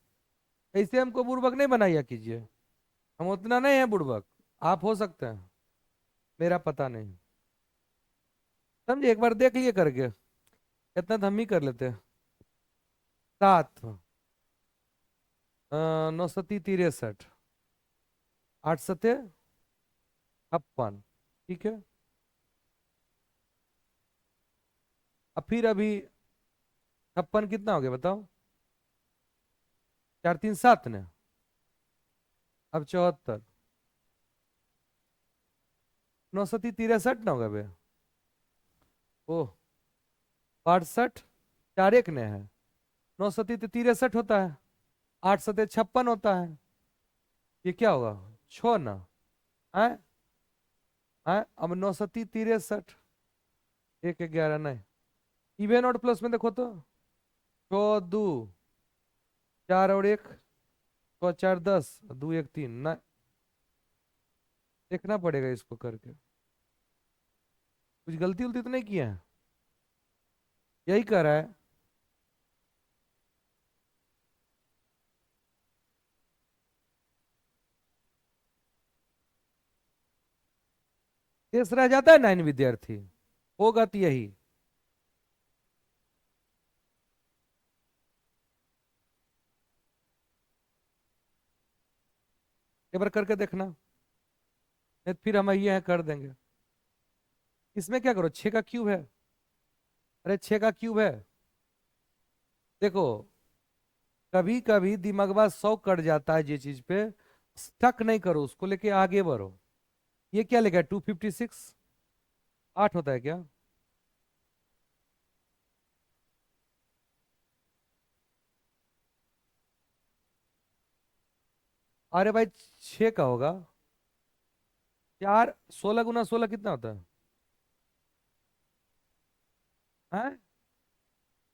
ऐसे हमको बुड़बक नहीं बनाया कीजिए। हम उतना नहीं है बुड़बक। आप हो सकते हैं, मेरा पता नहीं। समझे? एक बार देख लिए करके। इतना तो हम ही कर लेते हैं। सात, 9 × 3 = 63, आठ सते 56। ठीक है। अब फिर अभी 56 कितना हो गया बताओ? चार तीन सात ने। अब 74, 9 × 3 = 63 ना होगा बे? ओह, 62, चार एक ने है। 9 × 3 = 63 होता है। 8 × 7 = 56 होता है। ये क्या होगा? छो ना। है? है? अब 9 × 3 = 63, एक 11 नहीं। इवेन और प्लस में देखो तो, छो दो, चार और एक, छो चार 10, दो एक 3 ना। देखना पड़ेगा इसको करके। कुछ गलती उलती तो नहीं किया है? यही कर रहा है। शेष रह जाता है 9 विद्यार्थी। होगा तो यही। एक बार करके देखना, नहीं तो फिर हम ये है कर देंगे। इसमें क्या करो, 6 का क्यूब है। अरे 6 का क्यूब है। देखो, कभी कभी दिमागवा 100 कट जाता है ये चीज पे। स्टक नहीं करो, उसको लेके आगे बढ़ो। ये क्या लिखा है? 256। आठ होता है क्या? अरे भाई, 6 का होगा। चार, 16 × 16 कितना होता है? हैं?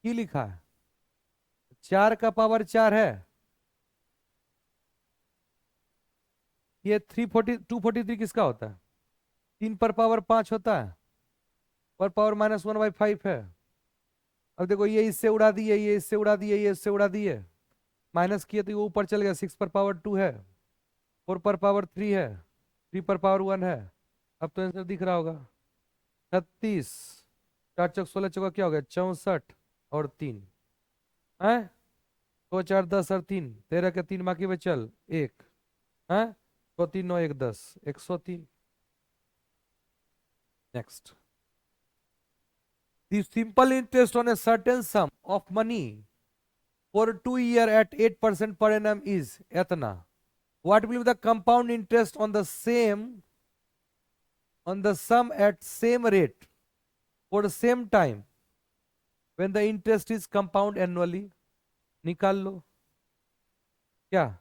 की लिखा है? 4 का पावर 4 है। ये 243 किसका होता है? 3 पर पावर 5 होता है। पर पावर -1/5 है। अब देखो, ये इससे उड़ा दिए, ये इससे उड़ा दिए, ये इससे उड़ा दिए। माइनस किए तो ये ऊपर चल गया। 6 पर पावर 2 है। 4 पर पावर 3 है। 3 पर पावर 1 है। अब तो आंसर दिख रहा होगा। 36, 4 × 16 क्या हो गया? 64 और 3 है। 2 4 10 और 3, 13 के 3 बाकी बचल एक है। 103 9 1 10, 103। Next. The simple interest on a certain sum of money for 2 years at 8% per annum is etna. What will be the compound interest on the sum at same rate for the same time when the interest is compound annually? निकाल लो। क्या?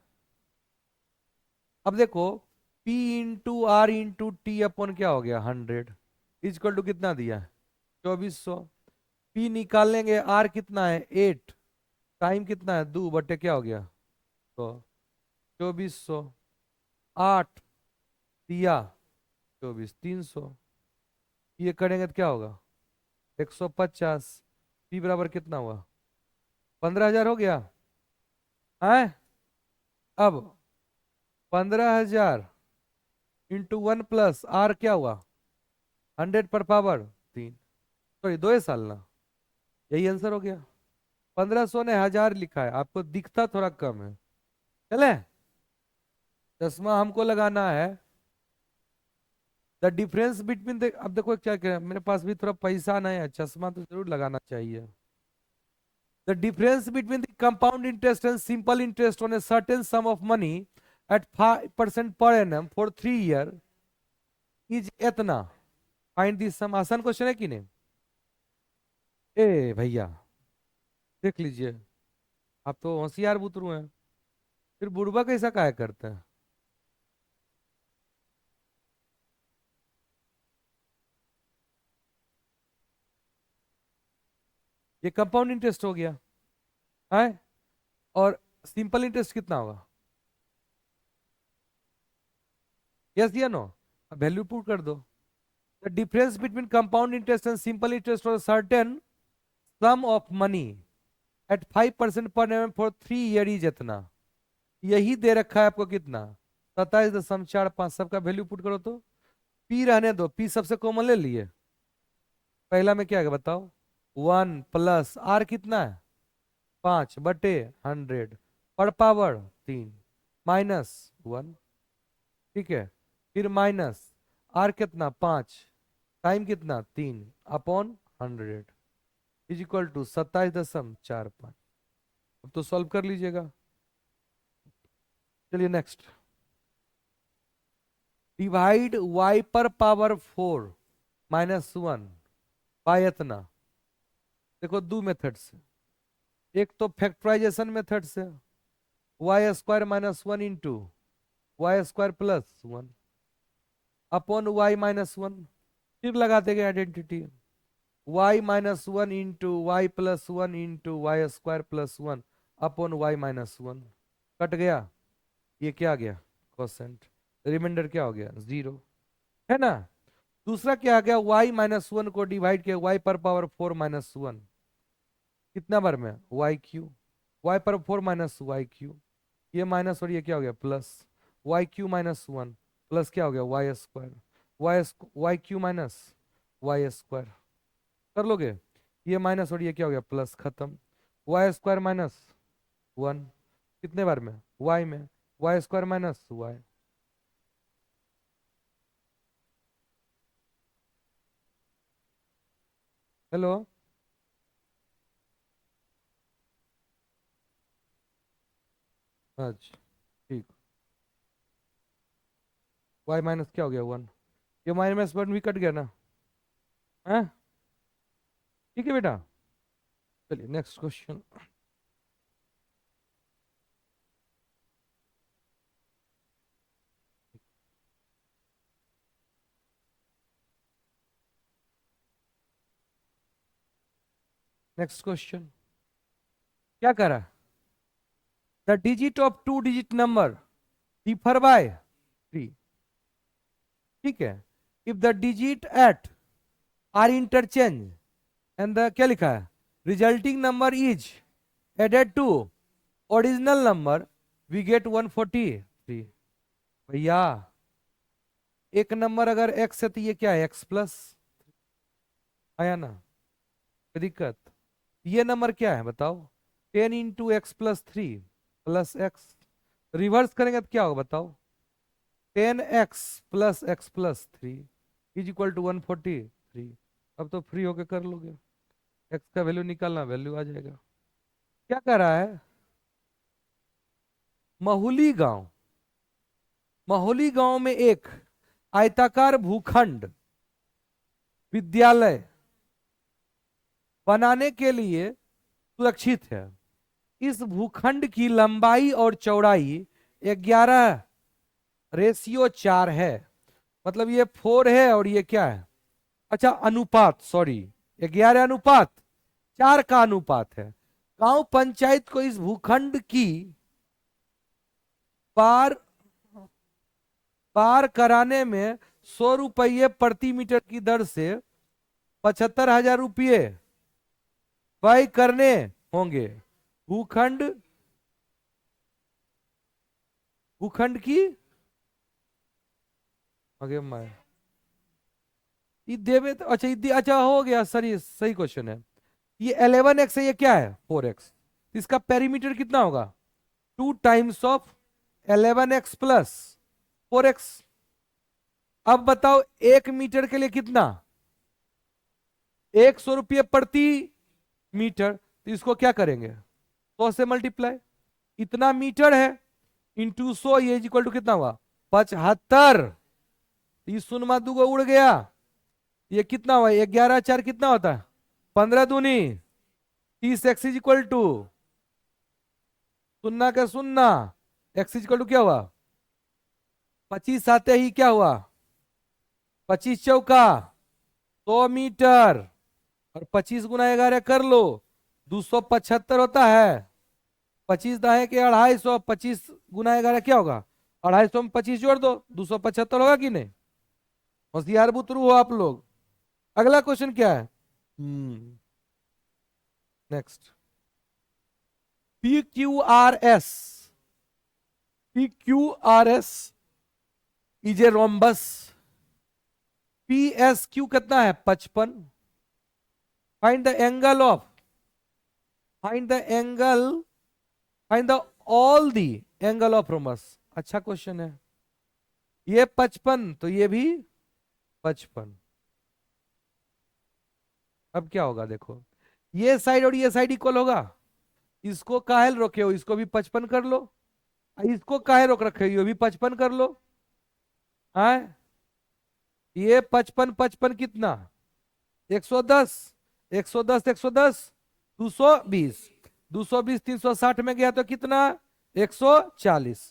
अब देखो, P into R into T अपन क्या हो गया? 100 is equal to कितना दिया है? 2400। P निकालेंगे, आर कितना है? 8। टाइम कितना है? 2 बटे क्या हो गया? तो 2400। 8 दिया 24, 300। ये करेंगे तो क्या होगा? 150। पी बराबर कितना हुआ? 15,000 हो गया। है। अब 15,000 इंटू 1 + R क्या हुआ, 100 पर पावर 3, सॉरी 2 साल ना, यही आंसर हो गया। 1500 ने 1000 लिखा है, आपको दिखता थोड़ा कम है। चले, चश्मा हमको लगाना है। द डिफरेंस बिटवीन द, अब देखो क्या कह रहे हैं, मेरे पास भी थोड़ा पैसा नहीं है, चश्मा तो जरूर लगाना चाहिए। The difference between the compound interest and simple interest on a certain sum of money at 5% per annum for 3 year is एतना, फाइंड दिस सम। आसान क्वेश्चन है कि नहीं? ए भैया देख लीजिए, आप तो होशियार बुतरू हैं, फिर बुढ़बा कैसा काहे करते हैं? ये कंपाउंड इंटरेस्ट हो गया है, और सिंपल इंटरेस्ट कितना होगा? यस या नो? वैल्यू पुट कर दो। The difference between compound interest and simple interest और certain sum of money at 5% per annum for 3 year is इतना। यही दे रखा है आपको कितना, 27.45। सबका वैल्यू पुट करो तो। पी रहने दो, पी सबसे कॉमन ले लिए। पहला में क्या है बताओ, 1 + R कितना है, 5/100 पर पावर 3 -1, ठीक है। फिर माइनस आर कितना 5, टाइम कितना 3/100 इज इक्वल टू 27.45। अब तो सॉल्व कर लीजिएगा। चलिए नेक्स्ट, डिवाइड y पर पावर 4 -1 बाय इतना। देखो दो मेथड से, एक तो फैक्टराइजेशन मेथड से, y² -1 into y² + 1 upon y-1, फिर लगा देंगे identity, y-1 into y+1 into y² + 1 upon y-1, cut गया, ये क्या आ गया, कोसेंट, रिमाइंडर क्या हो गया 0, है ना। दूसरा क्या आ गया, y-1 को डिवाइड किया y पर पावर 4 -1, कितना बार में, y³ y पर 4 -y³, ये माइनस और ये क्या हो गया प्लस, y³ -1 प्लस क्या हो गया y², y³ -y², कर लोगे, ये माइनस और ये क्या हो गया प्लस, खत्म। y² -1 कितने बार में, y में, y² -y। हेलो, अच्छा ठीक, y माइनस क्या हो गया 1, ये -1 भी कट गया ना, है, ठीक है बेटा। चलिए नेक्स्ट क्वेश्चन, नेक्स्ट क्वेश्चन क्या करा, the digit of 2 digit number differ by 3, ठीक है। If the digit at are interchange and the क्या लिखा है, resulting number is added to original number, we get 143। भैया एक नंबर अगर एक्स है तो ये क्या है x+, आया ना, कोई दिक्कत? ये नंबर क्या है बताओ, 10 × x + 3 + x, रिवर्स करेंगे तो क्या होगा बताओ, 10x + x + 3 is equal to 143। अब तो फ्री होके कर लोगे, x का वैल्यू निकालना, वैल्यू आ जाएगा। क्या कर रहा है, महुली गांव, महुली गांव में एक आयताकार भूखंड विद्यालय बनाने के लिए सुरक्षित है। इस भूखंड की लंबाई और चौड़ाई 11:4 है, मतलब ये 4 है और ये क्या है, अच्छा अनुपात, सॉरी 11:4 का अनुपात है। गांव पंचायत को इस भूखंड की पार पार कराने में 100 रुपये प्रति मीटर की दर से 75,000 रुपये व्यय करने होंगे। भूखंड भूखंड की आगे मैं ये देवे तो अच्छा अच्छा हो गया सर, ये सही क्वेश्चन है। ये 11x है, ये क्या है 4x, इसका पेरीमीटर कितना होगा 2 times of 11x plus 4x। अब बताओ 1 मीटर के लिए कितना, 100 रुपये प्रति मीटर, तो इसको क्या करेंगे 100 से मल्टीप्लाई, इतना मीटर है इंटू 100, ये इक्वल टू कितना हुआ 75। ये शून्य दूगो उड़ गया, ये कितना हुआ 11 4 कितना होता है 15 दूनी 30, एक्स इज इक्वल टू शून्य का शून्य, एक्स इज इक्वल टू क्या हुआ 25 आते ही क्या हुआ 25 चौका 100 मीटर, और 25 गुना 11 कर लो 275 होता है। 25 दाहे के 250, 25 गुना 11 क्या होगा 250 में 25 जोड़ दो 275 होगा कि नहीं। होशियार बुतरू हो आप लोग। अगला क्वेश्चन क्या है, next P Q R S, P Q R S is a rhombus, P S Q कितना है 55, find the angle of, find the angle, find the all the angle of rhombus. अच्छा क्वेश्चन है, ये 55 तो ये भी 55। अब क्या होगा देखो, ये साइड और ये साइड इक्वल होगा, इसको काहे रोके हो, इसको भी 55 कर लो, इसको काहे रोक रखे हो, ये भी 55 कर लो। हाँ ये 55 55 कितना 110, 110 110 220, 220 360 में गया तो कितना 140,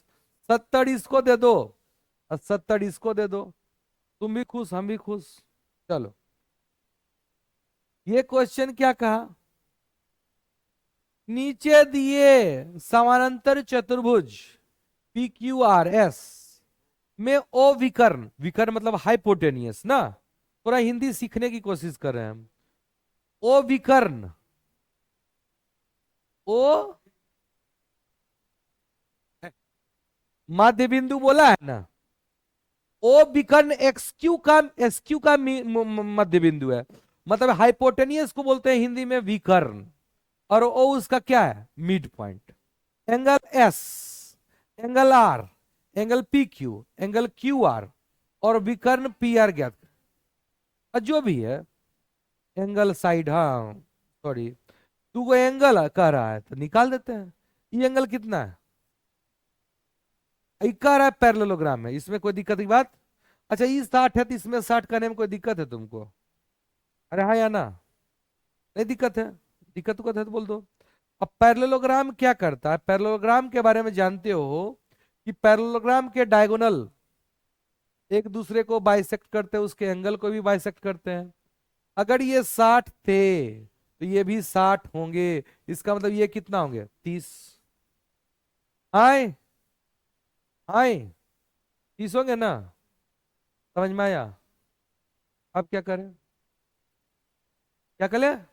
70 इसको दे दो और 70 इसको दे दो, तुम भी खुश हम भी खुश। चलो ये क्वेश्चन क्या कहा, नीचे दिए समानांतर चतुर्भुज पी क्यू आर एस में ओ विकर्ण, विकर्ण मतलब हाइपोटेनियस ना, थोड़ा हिंदी सीखने की कोशिश कर रहे हैं हम। ओ विकर्ण, ओ मध्य बिंदु बोला है ना, ओ विकर्ण एक्स क्यू का, एस क्यू का मध्य बिंदु है, मतलब हाइपोटेनियस को बोलते हैं हिंदी में विकर्ण, और ओ उसका क्या है mid point. Angle S, angle R, angle P Q, angle Q R और विकर्ण पी आर ज्ञात, जो भी है एंगल साइड, हाँ सॉरी तू को एंगल कह रहा है तो निकाल देते हैं, ये एंगल कितना है, ये कह रहा है पैरेललोग्राम है, इसमें कोई दिक्कत की बात। अच्छा ये 60 है तो इसमें 60 करने में कोई दिक्कत है तुमको, अरे हाँ या ना, नहीं दिक्कत है, दिक्कत है तो बोल दो। अब पैरेललोग्राम क्या करता है, पैरेललोग्राम के बारे में जानते हो कि पैरेललोग्राम के डायगोनल एक दूसरे को बाइसेक्ट करते हैं, उसके एंगल को भी बाइसेक्ट करते हैं। अगर ये 60 थे तो ये भी 60 होंगे, इसका मतलब ये कितना होंगे 30, आए आए 30 होंगे ना, समझ में आया। अब क्या करें, क्या करें,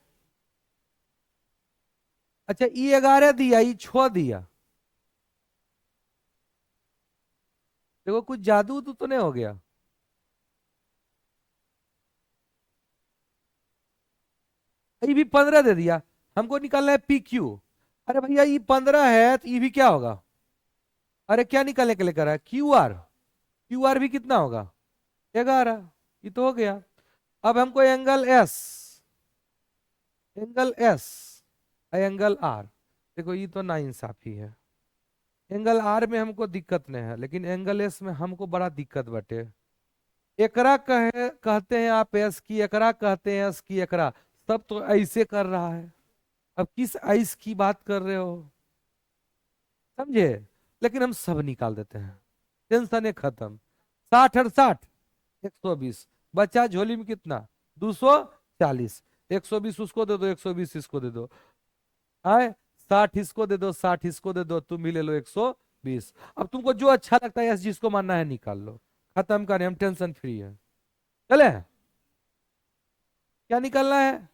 अच्छा ई 11 दिया ई 6 दिया, देखो कुछ जादू तो नहीं हो गया, ये भी 15 दे दिया, हमको निकालना है पी क्यू। अरे भैया ये 15 है तो ये भी क्या होगा, अरे क्या निकालने के लिए कर रहा है क्यू आर, क्यू आर भी कितना होगा 11, ये तो हो गया। अब हमको angle S, angle S, angle R, देखो ये तो नाइंसाफी है, एंगल आर में हमको दिक्कत नहीं है लेकिन एंगल एस में हमको बड़ा दिक्कत बटे। एकरा कहते हैं आप एस की, एकरा कहते हैं एस की, एकरा सब तो ऐसे कर रहा है, अब किस ऐस की बात कर रहे हो, समझे। लेकिन हम सब निकाल देते हैं, टेंशन है खत्म। 60 और 60 120, बचा झोली में कितना 240, 120 उसको दे दो 120 इसको दे दो, आए 60 इसको दे दो 60 इसको दे दो, तुम भी ले लो 120। अब तुमको जो अच्छा लगता है जिसको मानना है निकाल लो, खत्म करें, हम टेंशन फ्री है। चले क्या निकालना है,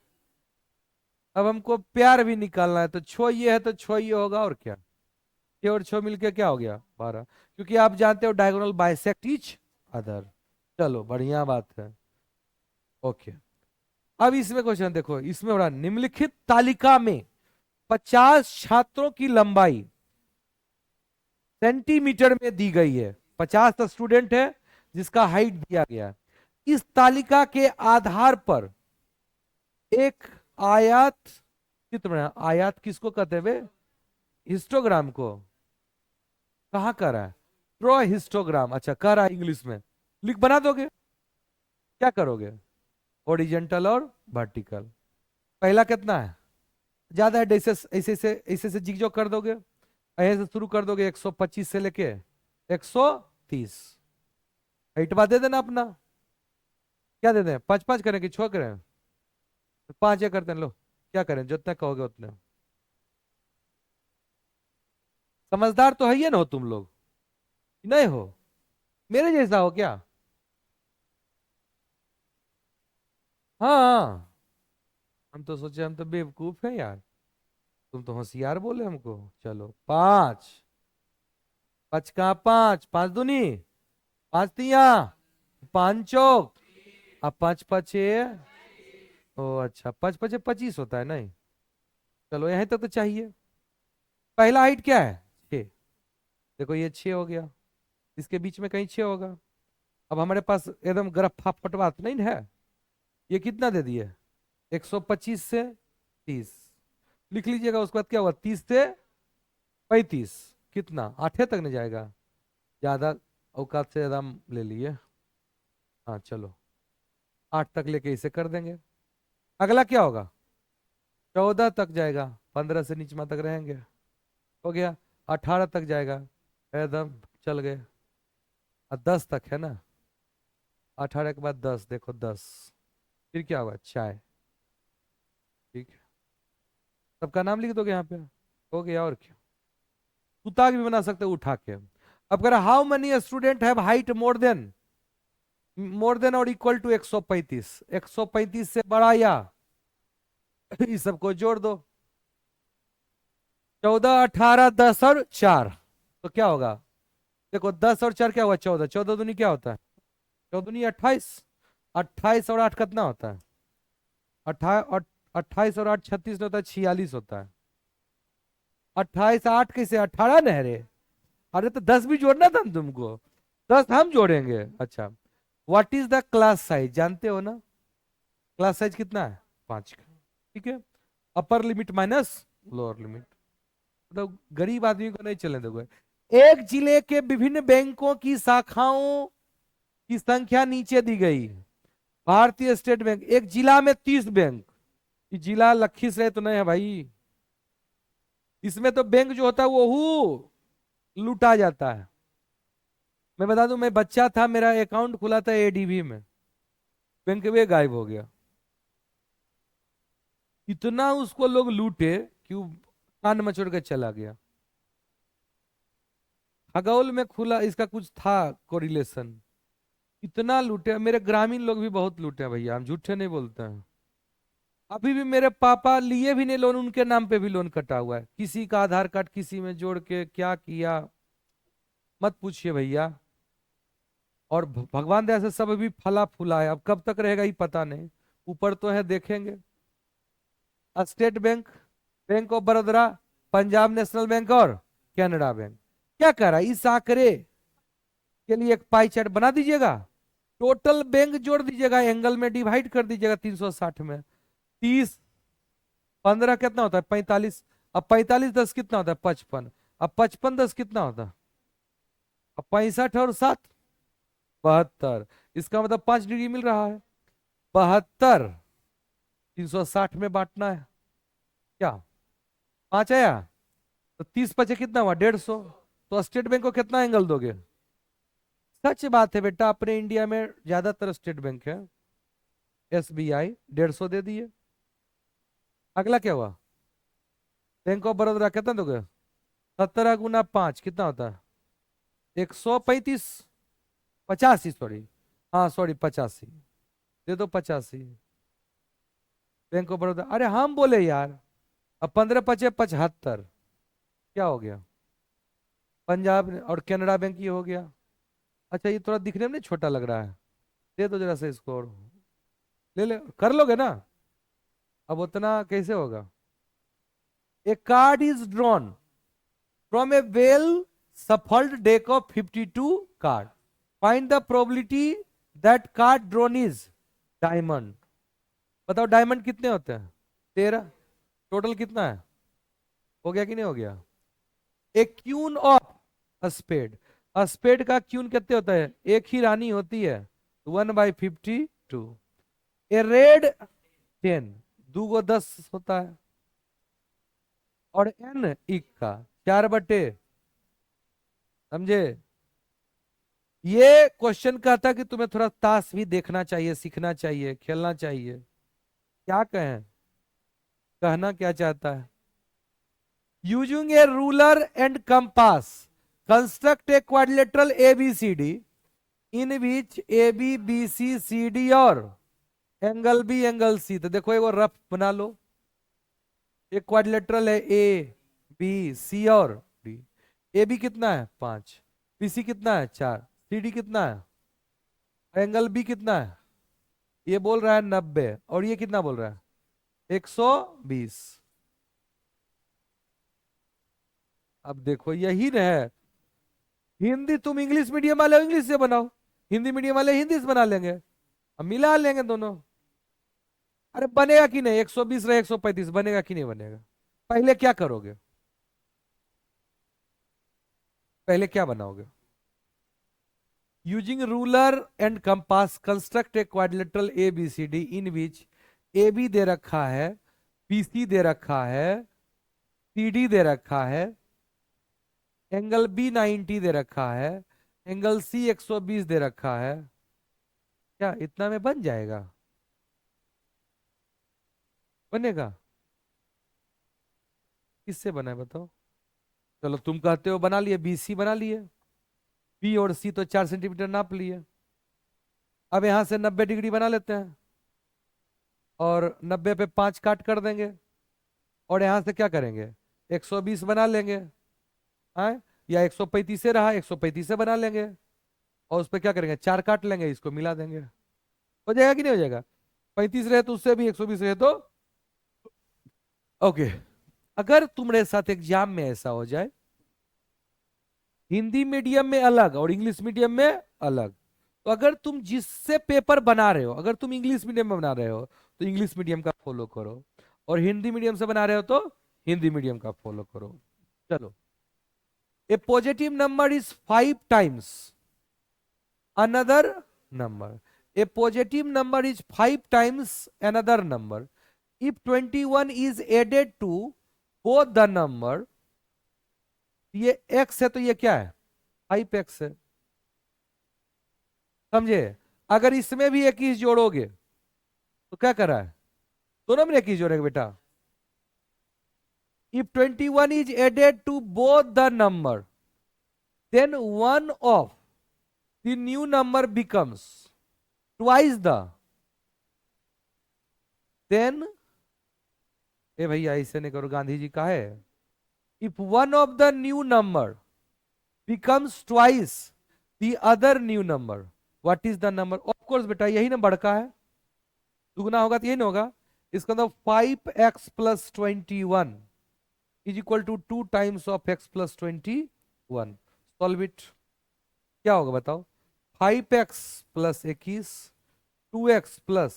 अब हमको प्यार भी निकालना है, तो छो ये है तो छो ये होगा और क्या, 6 और 6 मिलके क्या हो गया 12, क्योंकि आप जानते हो डायगोनल बाइसेक्ट ईच अदर। चलो बढ़िया बात है। ओके, अब इसमें क्वेश्चन देखो, इसमें बड़ा, निम्नलिखित तालिका में 50 छात्रों की लंबाई सेंटीमीटर में दी गई है। 50 स्टूडेंट है जिसका हाइट दिया गया है। इस तालिका के आधार पर एक आयत चित्र बना। आयत किसको कहते हैं? हिस्टोग्राम को। कहाँ कर रहा है? Pro histogram. अच्छा, कर रहा है इंग्लिश में। लिख बना दोगे? क्या करोगे? ओरिजेंटल और वर्टिकल। पहला कितना है? ज्यादा है, ऐसे ऐसे ऐसे ऐसे से जिग कर दोगे, ऐसे से शुरू कर दोगे 125 से लेके 130। हाइट दे देना अपना। क्या दे दें? 5 5 करें कि 6 करें? 5 या करते हैं, लो क्या करें, जितना कहोगे उतने। समझदार तो है ही है ना हो तुम लोग? नहीं हो? मेरे जैसा हो क्या? हाँ, हम तो सोचे हम तो बेवकूफ हैं यार, तुम तो होशियार बोले हमको। चलो 5, 5 का 5, 5 दूनी 5 तिया 5 चौक, अब 5 5 ओ अच्छा, 5 5 25 होता है नहीं? चलो यहीं तक तो चाहिए। पहला हाइट क्या है? 6। देखो ये 6 हो गया, इसके बीच में कहीं 6 होगा। अब हमारे पास एकदम ग्रफा फटवात नहीं है। ये कितना दे दिए? 125 से 30। लिख लीजिएगा, उसके बाद क्या हुआ? 30 से 35। कितना? 8 तक नहीं जाएगा? ज्यादा औकात से ज्यादा हम ले लिए। हाँ चलो, 8 तक लेके इसे कर देंगे। अगला क्या होगा? 14 तक जाएगा, 15 से नीचे तक रहेंगे। हो गया। 18 तक जाएगा, एकदम चल गए। और 10 तक है ना? 18 के बाद 10, देखो 10। फिर क्या होगा? चाय। ठीक है, सबका नाम लिख दोगे यहाँ पे। हो गया, और क्या। सुताग भी बना सकते हो उठा के। अब कह रहा, how many student have height more than और इक्वल टू 135। 135 से बड़ा या इस सबको जोड़ दो। 14 18 10 और 4, तो क्या होगा? देखो 10 और 4 क्या हुआ? 14। 14 दूनी क्या होता है? 14 दूनी 28। 28 और 8 कितना होता है? 28 और 8 36 होता है, 46 होता है। 28 8 कैसे? 18 न है रे? अरे तो 10 भी जोड़ना था ना तुमको। 10 हम जोड़ेंगे। अच्छा, what is the class size? जानते हो ना? क्लास साइज कितना है? 5 का। ठीक है, upper limit minus lower limit. मतलब गरीब आदमी को नहीं चलने दोगे। एक जिले के विभिन्न बैंकों की शाखाओं की संख्या नीचे दी गई है। भारतीय स्टेट बैंक, एक जिला में 30 बैंक। ये जिला लखीसराय तो नहीं है भाई। इसमें तो बैंक जो होता है वो लूटा जाता है। मैं बता दूं, मैं बच्चा था, मेरा अकाउंट खुला था एडीबी में, बैंक में गायब हो गया। इतना उसको लोग लूटे कि वो कान मचोड़ के चला गया। खगौल में खुला, इसका कुछ था कोरिलेशन। इतना लूटे, मेरे ग्रामीण लोग भी बहुत लूटे हैं भैया, हम झूठे नहीं बोलते हैं। अभी भी मेरे पापा लिए भी नहीं लोन, उनके नाम पे भी लोन कटा हुआ है, किसी का आधार कार्ड किसी में जोड़ के क्या किया मत पूछिए भैया। और भगवान दया से सब अभी फला फूला है, अब कब तक रहेगा ही पता नहीं। ऊपर तो है, देखेंगे। State bank, bank of Baroda, Punjab national bank और कैनरा बैंक। क्या कह रहा है? इस आंकड़े के लिए एक पाई चार्ट बना दीजिएगा, टोटल बैंक जोड़ दीजिएगा, एंगल में डिवाइड कर दीजिएगा 360 में। 30 15 कितना होता है? 45। अब 45 10 कितना होता है? 55। अब 55 10 कितना होता है? अब 65 और 7 72। इसका मतलब 5 डिग्री मिल रहा है। 72 360 में बांटना है। क्या 5 आया? तो 30 पचे कितना हुआ? 150। तो स्टेट बैंक को कितना एंगल दोगे? सच बात है बेटा, अपने इंडिया में ज्यादातर स्टेट बैंक है। एसबीआई 150 दे दिए। अगला क्या हुआ? बैंक ऑफ बड़ौदा कितना दोगे? 17 × 5 कितना होता है? 135। 85 सॉरी, हाँ सॉरी 85। दे दो 85। बैंक ऑफ बड़ौदा, अरे हम बोले यार। अब 15 पचे 75। क्या हो गया? पंजाब और कैनरा बैंक ये हो गया। अच्छा ये थोड़ा दिखने में नहीं छोटा लग रहा है, दे दो जरा सा इसको और ले ले, कर लोगे ना? अब उतना कैसे होगा? A card is drawn from a well shuffled deck of 52 card, find the probability that card drawn is diamond. बताओ डायमंड कितने होते हैं? 13। टोटल कितना है? हो गया कि नहीं हो गया? ए क्यून ऑफ स्पेड, स्पेड का क्यून कितने होता है? एक ही रानी होती है, 1/52। ए रेड 10, दो गो 10 होता है। और एन इक्का 4/, समझे? ये क्वेश्चन कहता है कि तुम्हें थोड़ा ताश भी देखना चाहिए, सीखना चाहिए, खेलना चाहिए। क्या कहें, कहना क्या चाहता है? Using A ruler and compass construct a quadrilateral ABCD in which ABBCCD और एंगल बी एंगल सी। तो देखो एक रफ बना लो। एक क्वाड्रिलेटरल है ABC और डी। AB कितना है? 5। BC कितना है? 4। CD कितना है? एंगल बी कितना है? ये बोल रहा है 90, और ये कितना बोल रहा है? 120। अब देखो यही है। हिंदी तुम इंग्लिश मीडियम वाले हो, इंग्लिश से बनाओ, हिंदी मीडियम वाले हिंदी से बना लेंगे, अब मिला लेंगे दोनों। अरे बनेगा कि नहीं? 120 रहे 135, बनेगा कि नहीं बनेगा? पहले क्या करोगे? पहले क्या बनाओगे? Using ruler and compass construct a quadrilateral ABCD in which AB दे रखा है, BC दे रखा है, CD दे रखा है, एंगल बी 90 दे रखा है, एंगल सी 120 दे रखा है। क्या इतना में बन जाएगा? बनेगा? किससे बना है बताओ? चलो तुम कहते हो बना लिए, BC बना लिए, बी और सी तो 4 सेंटीमीटर नाप लिए। अब यहां से 90 डिग्री बना लेते हैं, और 90 पे 5 काट कर देंगे, और यहां से क्या करेंगे? 120 बना लेंगे। हाँ, या 135 से रहा, 135 से बना लेंगे, और उस पर क्या करेंगे? 4 काट लेंगे, इसको मिला देंगे। हो जाएगा कि नहीं हो जाएगा? 35 रहे तो उससे भी, 120 रहे तो। ओके। अगर तुम्हारे साथ एग्जाम में ऐसा हो जाए, हिंदी मीडियम में अलग और इंग्लिश मीडियम में अलग, तो अगर तुम जिससे पेपर बना रहे हो, अगर तुम इंग्लिश मीडियम में बना रहे हो तो इंग्लिश मीडियम का फॉलो करो, और हिंदी मीडियम से बना रहे हो तो हिंदी मीडियम का फॉलो करो। चलो। A positive number is 5 times another number. A positive number is 5 times another number. If 21 is added to both the number, ये x है तो ये क्या है? 5x है, समझे? अगर इसमें भी 21 जोड़ोगे तो क्या कर रहा है? दोनों में 21 जोड़ेगा बेटा। If 21 is added to both the number, then one of the new number becomes twice the, then, ए भैया ऐसे नहीं करो, गांधी जी का है। If one of the new number becomes twice the other new number, what is the number? Of course बेटा यही number का है, दुगना होगा तो यही ना होगा। इसका मतलब 5x plus 21 is equal to 2 times of x plus 21। Solve it. क्या होगा बताओ? 5x plus 21, 2x plus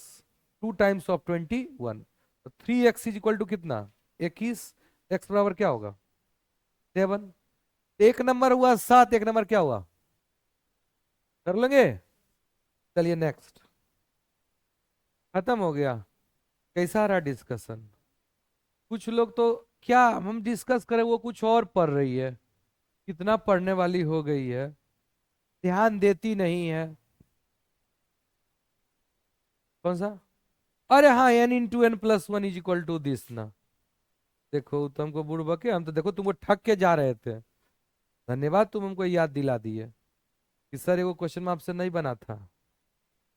2 times of 21, तो 3x is equal to कितना? 21। x बराबर क्या होगा? 7। एक नंबर हुआ 7, एक नंबर क्या हुआ? कर लेंगे। चलिए नेक्स्ट। खत्म हो गया? कैसा रहा डिस्कशन? कुछ लोग तो, क्या हम डिस्कस करें वो कुछ और पढ़ रही है, कितना पढ़ने वाली हो गई है, ध्यान देती नहीं है। कौन सा? अरे हाँ, n × n+1 is equal to this ना। देखो तुमको बुड़बक के, हम तो देखो तुमको ठग के जा रहे थे। धन्यवाद, तुम हमको याद दिला दिए कि सर वो क्वेश्चन में आपसे नहीं बना था,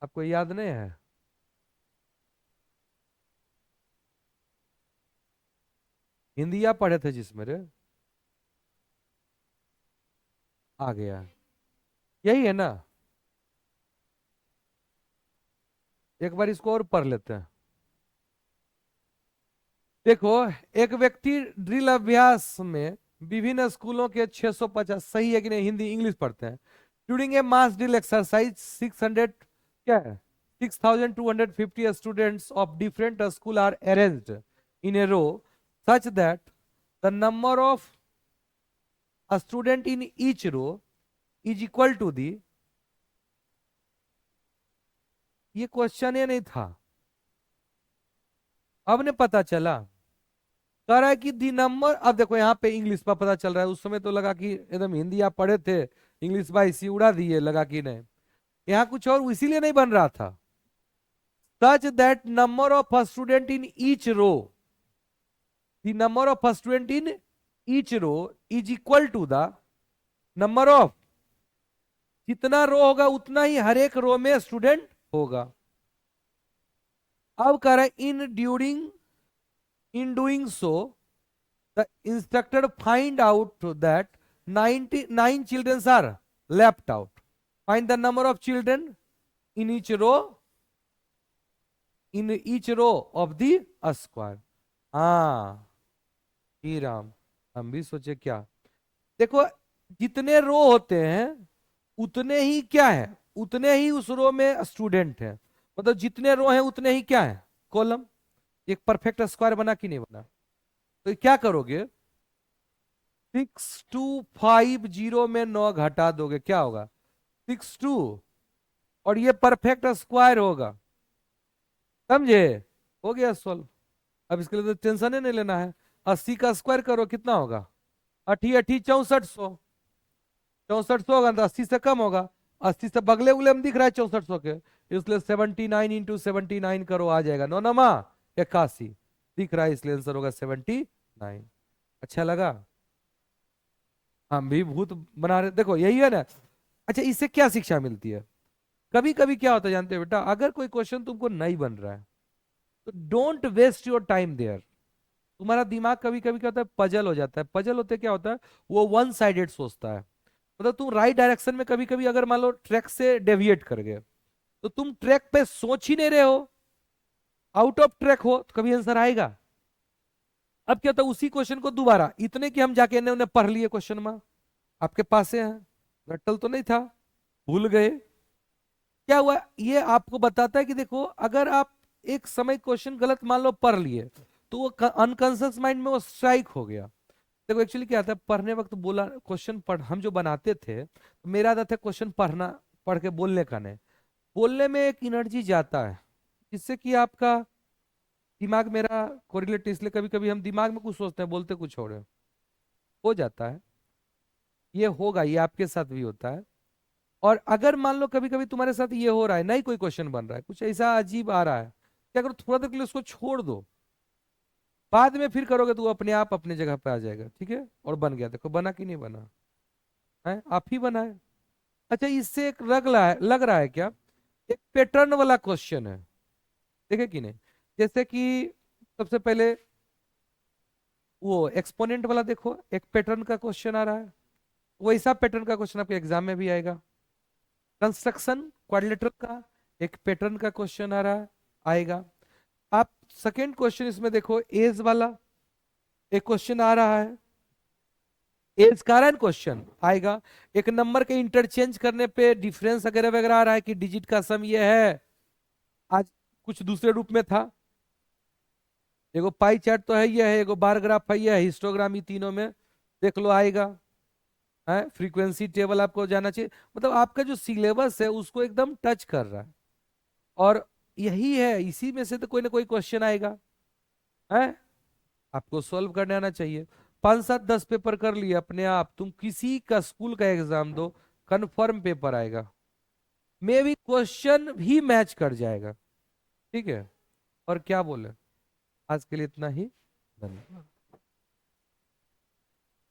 आपको याद नहीं है? हिंदी आप पढ़े थे जिसमें रे। आ गया। यही है ना। एक बार इसको और पढ़ लेते हैं। देखो, एक व्यक्ति ड्रिल अभ्यास में विभिन्न स्कूलों के 650, सही है कि नहीं, हिंदी इंग्लिश पढ़ते हैं। During a mass drill exercise 600, क्या है, 6250 students of different school are arranged in a row such that the number of student in each row is equal to the, ये क्वेश्चन ये नहीं था, अब ने पता चला। कह रहा है कि दी नंबर, अब देखो यहाँ पे इंग्लिश में पता चल रहा है, उस समय तो लगा कि एकदम हिंदी आप पढ़े थे, इंग्लिश बाई इसी उड़ा दिए, लगा कि नहीं, यहाँ कुछ और इसीलिए नहीं बन रहा था। Such that number of student in each row, the number of student in each row is equal to the number of, जितना रो होगा उतना ही हर एक रो में स्टूडेंट होगा। अब कह रहा है in doing so the instructor find out that 99 children are left out. Find the number of children in each row, of the square. हाँ ही राम, हम भी सोचे क्या। देखो, जितने रो होते हैं उतने ही क्या है, उतने ही उस रो में स्टूडेंट है, मतलब जितने रो हैं उतने ही क्या है, कॉलम। एक परफेक्ट स्क्वायर बना कि नहीं बना? तो क्या करोगे, 6250 में 9 घटा दोगे, क्या होगा, 62, और ये परफेक्ट स्क्वायर होगा, समझे, हो गया सॉल्व। अब इसके लिए तो टेंशन ही नहीं लेना है। 80 का स्क्वायर करो, कितना होगा, अठी अठी 6400, 6400 होगा तो 80 से कम होगा, 80 से बगले उगले में दिख रहा है 6400 के, इसलिए 79 इंटू 79 करो, आ जाएगा 9 नमा 81, दिख रहा है, इसलिए आंसर होगा 79। अच्छा लगा, हम भी भूत बना रहे, देखो यही है ना। अच्छा, इससे क्या शिक्षा मिलती है, कभी कभी क्या होता है जानते हो बेटा, अगर कोई क्वेश्चन तुमको नहीं बन रहा है तो don't waste your time there. तुम्हारा दिमाग कभी कभी क्या होता है, पजल हो जाता है, पजल होते क्या होता है, वो वन साइडेड सोचता है, मतलब तुम राइट डायरेक्शन में कभी कभी अगर मान लो ट्रैक से डेविएट कर गए, तो तुम ट्रैक पे सोच ही नहीं रहे हो, आउट ऑफ ट्रैक हो, तो कभी आंसर आएगा। अब क्या होता है, उसी क्वेश्चन को दोबारा, इतने कि हम जाके इन्हें उन्हें पढ़ लिए क्वेश्चन में, आपके पास है, रट्टल तो नहीं था, भूल गए, क्या हुआ, ये आपको बताता है कि देखो, अगर आप एक समय क्वेश्चन गलत मान लो पढ़ लिए, तो वो अनकॉन्शियस माइंड में वो स्ट्राइक हो गया। देखो एक्चुअली क्या आता है, पढ़ने वक्त बोला क्वेश्चन पढ़, हम जो बनाते थे, तो मेरा आदत है क्वेश्चन पढ़ना, पढ़ के बोलने का नहीं, बोलने में एक एनर्जी जाता है, जिससे कि आपका दिमाग मेरा कोरिलेट, इसलिए कभी कभी हम दिमाग में कुछ सोचते हैं, बोलते कुछ और है, हो जाता है, ये होगा, ये आपके साथ भी होता है। और अगर मान लो कभी कभी तुम्हारे साथ ये हो रहा है, नहीं कोई क्वेश्चन बन रहा है, कुछ ऐसा अजीब आ रहा है, क्या करो, थोड़ा देर के लिए उसको छोड़ दो, बाद में फिर करोगे तो वो अपने आप अपने जगह पे आ जाएगा, ठीक है, और बन गया, देखो बना कि नहीं बना है, आप ही बनाए। अच्छा, इससे एक लग रहा है क्या, एक पैटर्न वाला क्वेश्चन है, देखे कि नहीं, जैसे कि सबसे पहले वो एक्सपोनेंट वाला देखो, एक पैटर्न का क्वेश्चन आ रहा है, वैसा पैटर्न का क्वेश्चन आपके एग्जाम में भी आएगा। कंस्ट्रक्शन क्वाड्रिलेटरल का एक पैटर्न का क्वेश्चन आ रहा है, आएगा। आप सेकेंड क्वेश्चन इसमें देखो, एज वाला एक क्वेश्चन आ रहा है, एज कारण क्वेश्चन आएगा। एक नंबर के इंटरचेंज करने पे डिफरेंस वगैरह वगैरह आ रहा है कि डिजिट का सम ये है, आज कुछ दूसरे रूप में था, एगो पाई चार्ट तो है, ये है, एगो बार ग्राफ है, ये है, हिस्टोग्राम, ये तीनों में देख लो आएगा, है फ्रीक्वेंसी टेबल आपको जाना चाहिए, मतलब आपका जो सिलेबस है उसको एकदम टच कर रहा है, और यही है, इसी में से तो कोई ना कोई क्वेश्चन आएगा, है, आपको सॉल्व करने आना चाहिए। 5 7 10 पेपर कर लिए अपने आप, तुम किसी का स्कूल का एग्जाम दो, कंफर्म पेपर आएगा, मे भी क्वेश्चन भी मैच कर जाएगा, ठीक है। और क्या बोले, आज के लिए इतना ही, धन्यवाद।